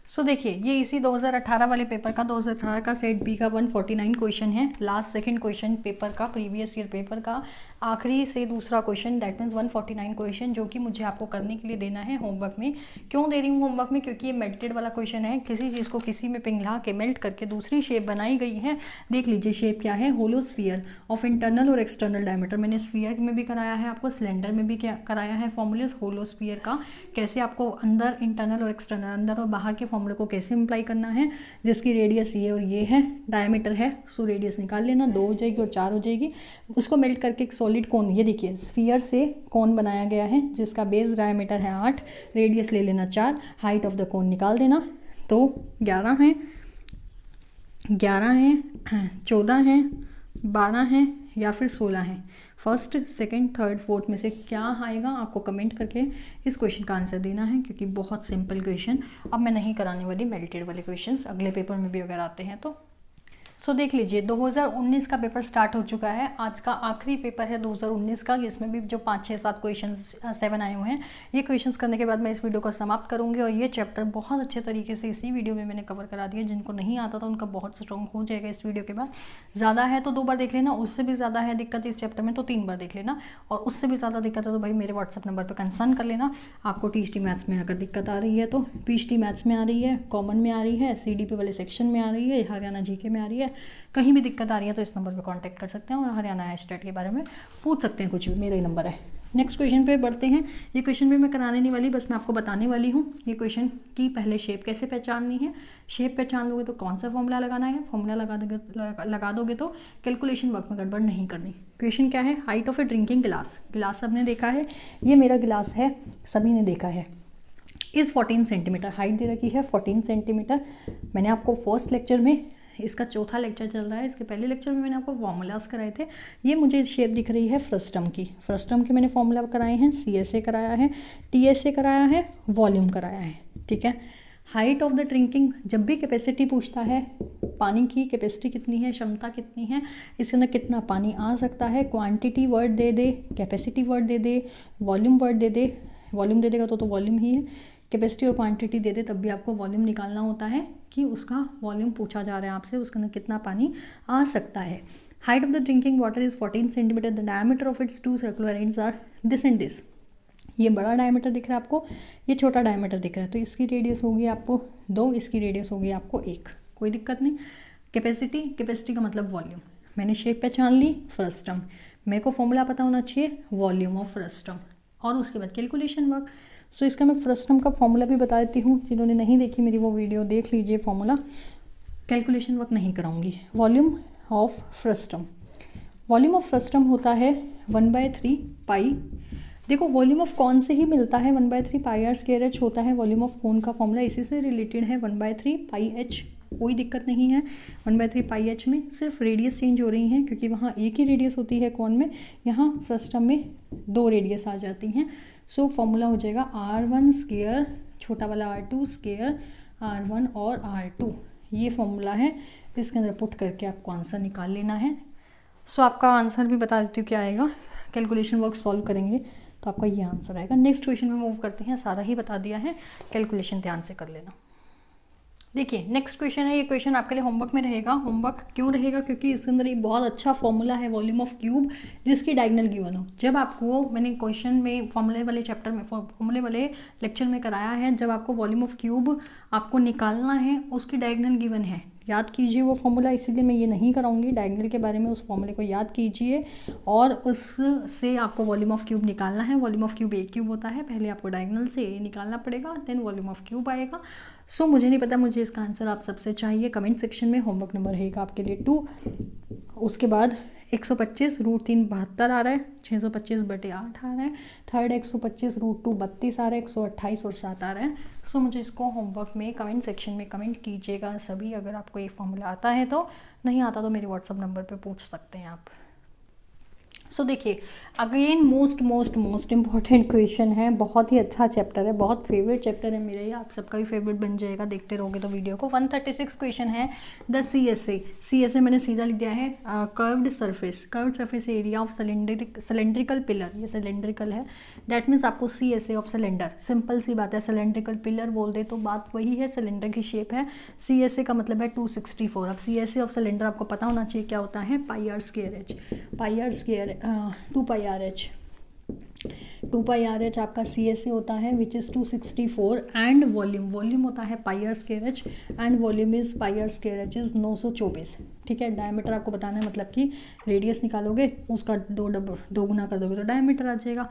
A: सो देखिए ये इसी 2018 वाले पेपर का, 2018 का सेट बी का 149 क्वेश्चन है। लास्ट सेकंड क्वेश्चन पेपर का, प्रीवियस ईयर पेपर का आखिरी से दूसरा क्वेश्चन, दैट मीन्स 149 क्वेश्चन, जो कि मुझे आपको करने के लिए देना है होमवर्क में। क्यों दे रही हूँ होमवर्क में, क्योंकि ये मेल्टेड वाला क्वेश्चन है। किसी चीज़ को किसी में पिघला के मेल्ट करके दूसरी शेप बनाई गई है। देख लीजिए शेप क्या है, होलो स्फीयर ऑफ इंटरनल और एक्सटर्नल डायमीटर। मैंने स्फीयर में भी कराया है, आपको सिलेंडर में भी क्या कराया है, फॉर्मूलेस होलो स्फीयर का कैसे आपको अंदर इंटरनल और एक्सटर्नल, अंदर और बाहर के फॉर्मूले को कैसे अप्लाई करना है, जिसकी रेडियस ये और ये है, डायमीटर है, सो रेडियस निकाल लेना, 2 हो जाएगी और 4 हो जाएगी। उसको मेल्ट करके एक सॉलिड कोन, ये देखिए स्फीयर से कोन बनाया गया है जिसका बेस डायमीटर है 8, रेडियस ले लेना 4, हाइट ऑफ द कोन निकाल देना। तो 11 है, 14 है, 12 है या फिर 16 है। फर्स्ट, सेकंड, थर्ड, फोर्थ में से क्या आएगा आपको कमेंट करके इस क्वेश्चन का आंसर देना है, क्योंकि बहुत सिंपल क्वेश्चन। अब मैं नहीं कराने वाली मेल्टेड वाले क्वेश्चंस, अगले पेपर में भी अगर आते हैं तो। सो देख लीजिए 2019 का पेपर स्टार्ट हो चुका है। आज का आखिरी पेपर है 2019 का। इसमें भी जो 5, 6, 7 क्वेश्चन 7 आए हुए हैं, ये क्वेश्चंस करने के बाद मैं इस वीडियो को समाप्त करूंगी और ये चैप्टर बहुत अच्छे तरीके से इसी वीडियो में मैंने कवर करा दिया। जिनको नहीं आता था उनका बहुत स्ट्रॉन्ग हो जाएगा इस वीडियो के बाद। ज़्यादा है तो 2 बार देख लेना, उससे भी ज़्यादा है दिक्कत इस चैप्टर में तो 3 बार देख लेना, और उससे भी ज़्यादा दिक्कत है तो भाई मेरे व्हाट्सअप नंबर पर कंसर्न कर लेना। आपको टीएचटी मैथ्स में अगर दिक्कत आ रही है तो पीएचटी मैथ्स में आ रही है, कॉमन में आ रही है, सीडीपी वाले सेक्शन में आ रही है, हरियाणा जीके में आ रही है, कहीं भी दिक्कत आ रही है तो इस नंबर पे कांटेक्ट कर सकते हैं और हरियाणा स्टेट के बारे में पूछ सकते हैं, कुछ भी, मेरा ही नंबर है। नेक्स्ट क्वेश्चन पे बढ़ते हैं। ये क्वेश्चन भी मैं कराने नहीं वाली, बस मैं आपको बताने वाली हूँ ये क्वेश्चन की पहले शेप कैसे पहचाननी है। शेप पहचान लोगे तो कौन सा फॉर्मूला लगाना है, फॉर्मूला लगा दोगे तो कैलकुलेशन वर्क में गड़बड़ नहीं करनी। क्वेश्चन क्या है, हाइट ऑफ ए ड्रिंकिंग गिलास। गिलास सबने देखा है, ये मेरा गिलास है, सभी ने देखा है। इस 14 सेंटीमीटर हाइट दे रखी है, 14 सेंटीमीटर। मैंने आपको फर्स्ट लेक्चर में, इसका चौथा लेक्चर चल रहा है, इसके पहले लेक्चर में मैंने आपको फॉर्मूलाज कराए थे। ये मुझे शेप दिख रही है फ्रस्टम की, फ्रस्टम के मैंने फॉर्मूला कराए हैं, CSA कराया है, TSA कराया है, वॉल्यूम कराया है, ठीक है। हाइट ऑफ द ड्रिंकिंग, जब भी कैपेसिटी पूछता है, पानी की कैपेसिटी कितनी है, क्षमता कितनी है, इसके अंदर कितना पानी आ सकता है, क्वांटिटी वर्ड दे दे, कैपेसिटी वर्ड दे दे, वॉल्यूम वर्ड दे दे। वॉल्यूम दे देगा तो वॉल्यूम ही है, कैपेसिटी और क्वांटिटी दे दे तब भी आपको वॉल्यूम निकालना होता है कि उसका वॉल्यूम पूछा जा रहा है आपसे, उसके अंदर कितना पानी आ सकता है। Height of the drinking water is 14 centimeter, the diameter of its 2 circular ends are this and this. ये बड़ा डायमीटर दिख रहा है आपको, ये छोटा डायमीटर दिख रहा है, तो इसकी रेडियस होगी आपको 2, इसकी रेडियस होगी आपको 1, कोई दिक्कत नहीं। कैपेसिटी का मतलब वॉल्यूम। मैंने शेप पहचान ली, फ्रस्टम, मेरे को फॉर्मूला पता होना चाहिए वॉल्यूम ऑफ फ्रस्टम, और उसके बाद कैलकुलेशन वर्क। सो इसका मैं फ्रस्टम का फॉर्मूला भी बता देती हूँ, जिन्होंने नहीं देखी मेरी वो वीडियो देख लीजिए फॉर्मूला। कैलकुलेशन वर्क नहीं कराऊंगी। Volume of frustum, volume of frustum होता है 1/3 पाई। देखो वॉल्यूम ऑफ कॉन से ही मिलता है, 1/3 पाई आर स्क्वायर एच होता है वॉल्यूम ऑफ कॉन का फॉर्मूला, इसी से रिलेटेड है 1/3 पाई एच, कोई दिक्कत नहीं है। 1/3 पाई एच में सिर्फ रेडियस चेंज हो रही हैं, क्योंकि वहाँ एक ही रेडियस होती है कॉन में, यहाँ फ्रस्टम में 2 रेडियस आ जाती हैं। सो फॉर्मूला हो जाएगा R1 स्क्वायर, छोटा वाला R2 स्क्वायर, R1 और R2, ये फॉर्मूला है। इसके अंदर पुट करके आपको आंसर निकाल लेना है। सो आपका आंसर भी बता देती हूँ क्या आएगा। कैलकुलेशन वर्क सॉल्व करेंगे तो आपका ये आंसर आएगा। नेक्स्ट क्वेश्चन में मूव करते हैं, सारा ही बता दिया है, कैलकुलेशन ध्यान से कर लेना। देखिए नेक्स्ट क्वेश्चन है, ये क्वेश्चन आपके लिए होमवर्क में रहेगा। होमवर्क क्यों रहेगा, क्योंकि इसके अंदर एक बहुत अच्छा फॉर्मूला है वॉल्यूम ऑफ क्यूब, जिसकी डायगोनल गिवन हो। जब आपको मैंने क्वेश्चन में फॉर्मूले वाले चैप्टर में, फॉर्मूले वाले लेक्चर में कराया है, जब आपको वॉल्यूम ऑफ क्यूब आपको निकालना है, उसकी डायगोनल गिवन है, याद कीजिए वो फॉर्मूला, इसीलिए मैं ये नहीं कराऊंगी डायगोनल के बारे में। उस फॉर्मूले को याद कीजिए और उससे आपको वॉल्यूम ऑफ क्यूब निकालना है। Volume of cube A cube होता है, पहले आपको डायगोनल से ए निकालना पड़ेगा, देन वॉल्यूम ऑफ क्यूब आएगा। सो मुझे नहीं पता, मुझे इसका आंसर आप सबसे चाहिए कमेंट सेक्शन में। होमवर्क नंबर रहेगा आपके लिए 2। उसके बाद 125 √3 72 आ रहा है, 625/8 आ रहा है। थर्ड 125 √2 32 आ रहा है, 128 और 7 आ रहा है। सो मुझे इसको होमवर्क में कमेंट सेक्शन में कमेंट कीजिएगा सभी, अगर आपको ये फॉर्मूला आता है तो। नहीं आता तो मेरे व्हाट्सअप नंबर पे पूछ सकते हैं आप। सो देखिए अगेन मोस्ट इम्पॉर्टेंट क्वेश्चन है, बहुत ही अच्छा चैप्टर है, बहुत फेवरेट चैप्टर है मेरा, ये आप सबका भी फेवरेट बन जाएगा देखते रहोगे तो वीडियो को। 136 क्वेश्चन है, द CSA मैंने सीधा लिख दिया है, curved surface area of cylindrical pillar, ये सिलेंड्रिकल है, दैट मीन्स आपको CSA ऑफ सिलेंडर, सिंपल सी बात है, सिलेंड्रिकल पिलर बोल दे तो बात वही है, सिलेंडर की शेप है। CSA का मतलब है 264। अब CSA ऑफ सिलेंडर आपको पता होना चाहिए क्या होता है, pi r square h, 2 pi r h आपका CSA होता है, विच इज़ 264। एंड वॉल्यूम होता है pi r square h, and volume is pi r square h is 924, ठीक है। डायमीटर आपको बताना है, मतलब कि रेडियस निकालोगे उसका 2 गुना कर दोगे तो डायमीटर आ जाएगा।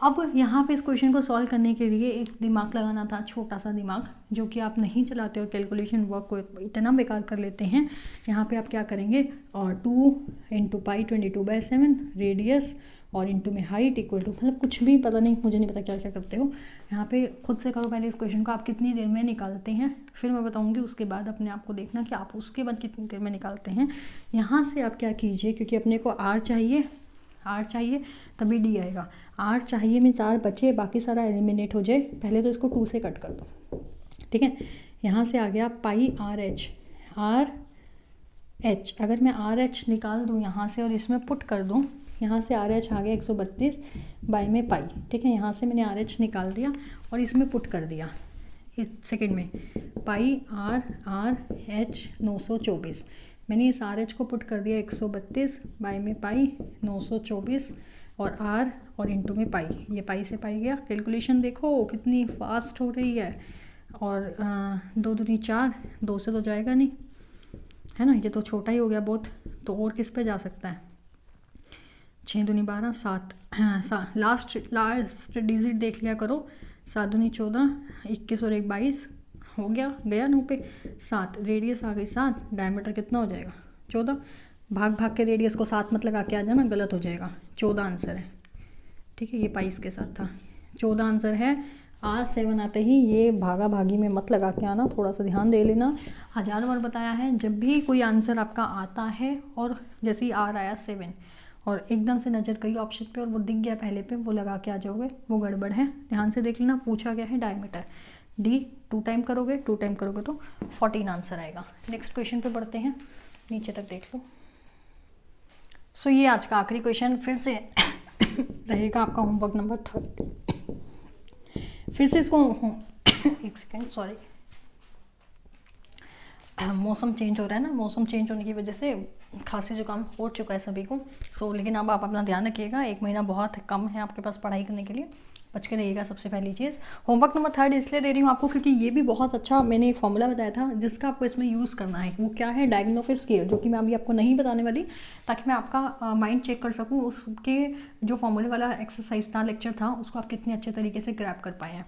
A: अब यहाँ पे इस क्वेश्चन को सॉल्व करने के लिए एक दिमाग लगाना था, छोटा सा दिमाग, जो कि आप नहीं चलाते और कैलकुलेशन वर्क को इतना बेकार कर लेते हैं। यहाँ पे आप क्या करेंगे, और 2 इंटू पाई 22/7 रेडियस और इंटू में हाइट इक्वल टू, मतलब कुछ भी पता नहीं, मुझे नहीं पता क्या क्या करते हो। यहाँ पे खुद से करो पहले इस क्वेश्चन को, आप कितनी देर में निकालते हैं, फिर मैं बताऊँगी उसके बाद अपने आप को देखना कि आप उसके बाद कितनी देर में निकालते हैं। यहाँ से आप क्या कीजिए, क्योंकि अपने को आर चाहिए तभी डी आएगा। आर चाहिए मीन्स आर बचे, बाकी सारा एलिमिनेट हो जाए। पहले तो इसको 2 से कट कर दो, ठीक है। यहाँ से आ गया पाई आर एच। अगर मैं आर एच निकाल दूँ यहाँ से और इसमें पुट कर दूँ, यहाँ से आर एच आ गया 132 बाई में पाई, ठीक है। यहाँ से मैंने आर एच निकाल दिया और इसमें पुट कर दिया इस सेकंड में, पाई आर एच 924। मैंने इस आर एच को पुट कर दिया 132 बाई में पाई 924 और आर और इंटू में पाई, ये पाई से पाई गया। कैलकुलेशन देखो कितनी फास्ट हो रही है। और 2 दूनी 4, 2 से तो जाएगा नहीं, है ना, ये तो छोटा ही हो गया बहुत, तो और किस पे जा सकता है। 6 दूनी 12, 7 लास्ट डिजिट देख लिया करो, 7 दूनी 14, 21 और 1 22 हो गया 9 पे 7, रेडियस आ गई 7, डायमीटर कितना हो जाएगा 14। भाग के रेडियस को 7 मत लगा के आ जाना, गलत हो जाएगा। 14 आंसर है, ठीक है। ये पाइस के साथ था, 14 आंसर है। R7 आते ही ये भागा भागी में मत लगा के आना, थोड़ा सा ध्यान दे लेना। 1000 बार बताया है, जब भी कोई आंसर आपका आता है और जैसे ही R आया 7 और एकदम से नज़र गई ऑप्शन पे और वो दिख गया पहले पे, वो लगा के आ जाओगे, वो गड़बड़ है। ध्यान से देख लेना, पूछा गया है डायमीटर। डी 2 टाइम करोगे तो 14 आंसर आएगा। नेक्स्ट क्वेश्चन पे बढ़ते हैं, नीचे तक देख लो। सो ये आज का आखिरी क्वेश्चन फिर से रहेगा आपका होमवर्क नंबर 3। फिर से इसको एक सेकेंड, सॉरी, मौसम चेंज हो रहा है ना, मौसम चेंज होने की वजह से खांसी जुकाम हो चुका है सभी को। लेकिन अब आप अपना ध्यान रखिएगा, 1 महीना बहुत कम है आपके पास पढ़ाई करने के लिए, बच के रहिएगा। सबसे पहली चीज़ होमवर्क नंबर 3 इसलिए दे रही हूँ आपको क्योंकि ये भी बहुत अच्छा, मैंने एक फॉर्मूला बताया था जिसका आपको इसमें यूज़ करना है। वो क्या है, डायगोनल ऑफ स्क्वायर, जो कि मैं अभी आपको नहीं बताने वाली, ताकि मैं आपका माइंड चेक कर सकूँ उसके जो फॉर्मूले वाला एक्सरसाइज था, लेक्चर था, उसको आप कितने अच्छे तरीके से ग्रैब कर पाए हैं।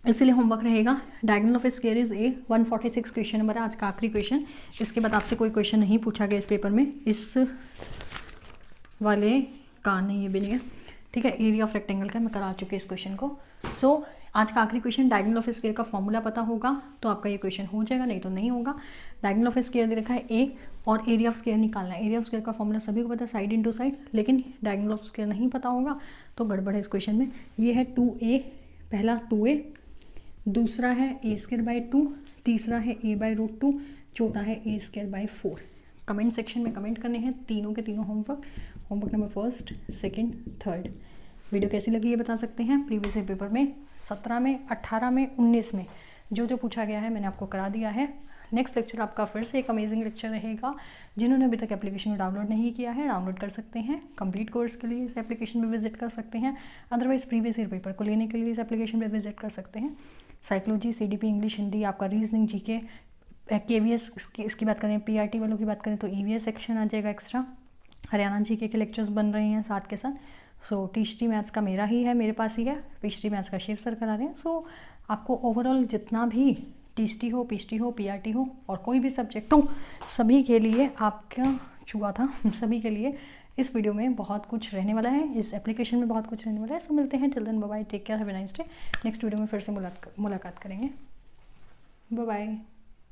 A: इसीलिए होमवर्क रहेगा diagonal of square is a 146 question number है आज का आखिरी क्वेश्चन। इसके बाद आपसे कोई क्वेश्चन नहीं पूछा गया इस पेपर में, इस वाले का नहीं, ये भी नहीं है, ठीक है। एरिया ऑफ रेक्टेंगल का मैं करा चुकी इस क्वेश्चन को। आज का आखिरी क्वेश्चन, डायगोनल ऑफ स्क्वायर का फॉर्मूला पता होगा तो आपका ये क्वेश्चन हो जाएगा, नहीं तो नहीं होगा। डायगोनल ऑफ स्क्वायर दे रखा है ए और एरिया ऑफ स्क्वायर निकालना है। एरिया ऑफ स्क्वायर का फॉर्मूला सभी को पता है, साइड इंटू साइड, लेकिन डायगोनल ऑफ स्क्वायर नहीं पता होगा तो गड़बड़ है इस क्वेश्चन में। ये है 2a, पहला 2a, दूसरा है a²/2, तीसरा है a/√2, चौथा है a²/4। कमेंट सेक्शन में कमेंट करने हैं तीनों के तीनों होमवर्क नंबर 1, 2, 3। वीडियो कैसी लगी ये बता सकते हैं। प्रीवियस ईयर पेपर में 17 में, 18 में, 19 में जो पूछा गया है मैंने आपको करा दिया है। नेक्स्ट लेक्चर आपका फिर से एक अमेजिंग लेक्चर रहेगा। जिन्होंने अभी तक एप्लीकेशन डाउनलोड नहीं किया है, डाउनलोड कर सकते हैं। कंप्लीट कोर्स के लिए इस एप्लीकेशन पे विजिट कर सकते हैं, अदरवाइज प्रीवियस ईयर पेपर को लेने के लिए इस एप्लीकेशन पे विजिट कर सकते हैं। साइकोलॉजी, CDP, इंग्लिश, हिंदी, आपका रीजनिंग, GK, KVS, इसकी बात करें, PRT वालों की बात करें तो EVS सेक्शन आ जाएगा एक्स्ट्रा। हरियाणा GK के लेक्चर्स बन रहे हैं साथ के साथ। टीचरी मैथ्स का मेरा ही है, मेरे पास ही है। पिछड़ी मैथ्स का शिव सर करा रहे हैं। आपको ओवरऑल जितना भी टीचरी हो, PHT हो, PRT हो और कोई भी सब्जेक्ट हो, सभी के लिए आपका चुआ था, सभी के लिए इस वीडियो में बहुत कुछ रहने वाला है, इस एप्लीकेशन में बहुत कुछ रहने वाला है। मिलते हैं, till then bye bye, take care, have a nice day. Next video में फिर से मुलाकात करेंगे। Bye bye.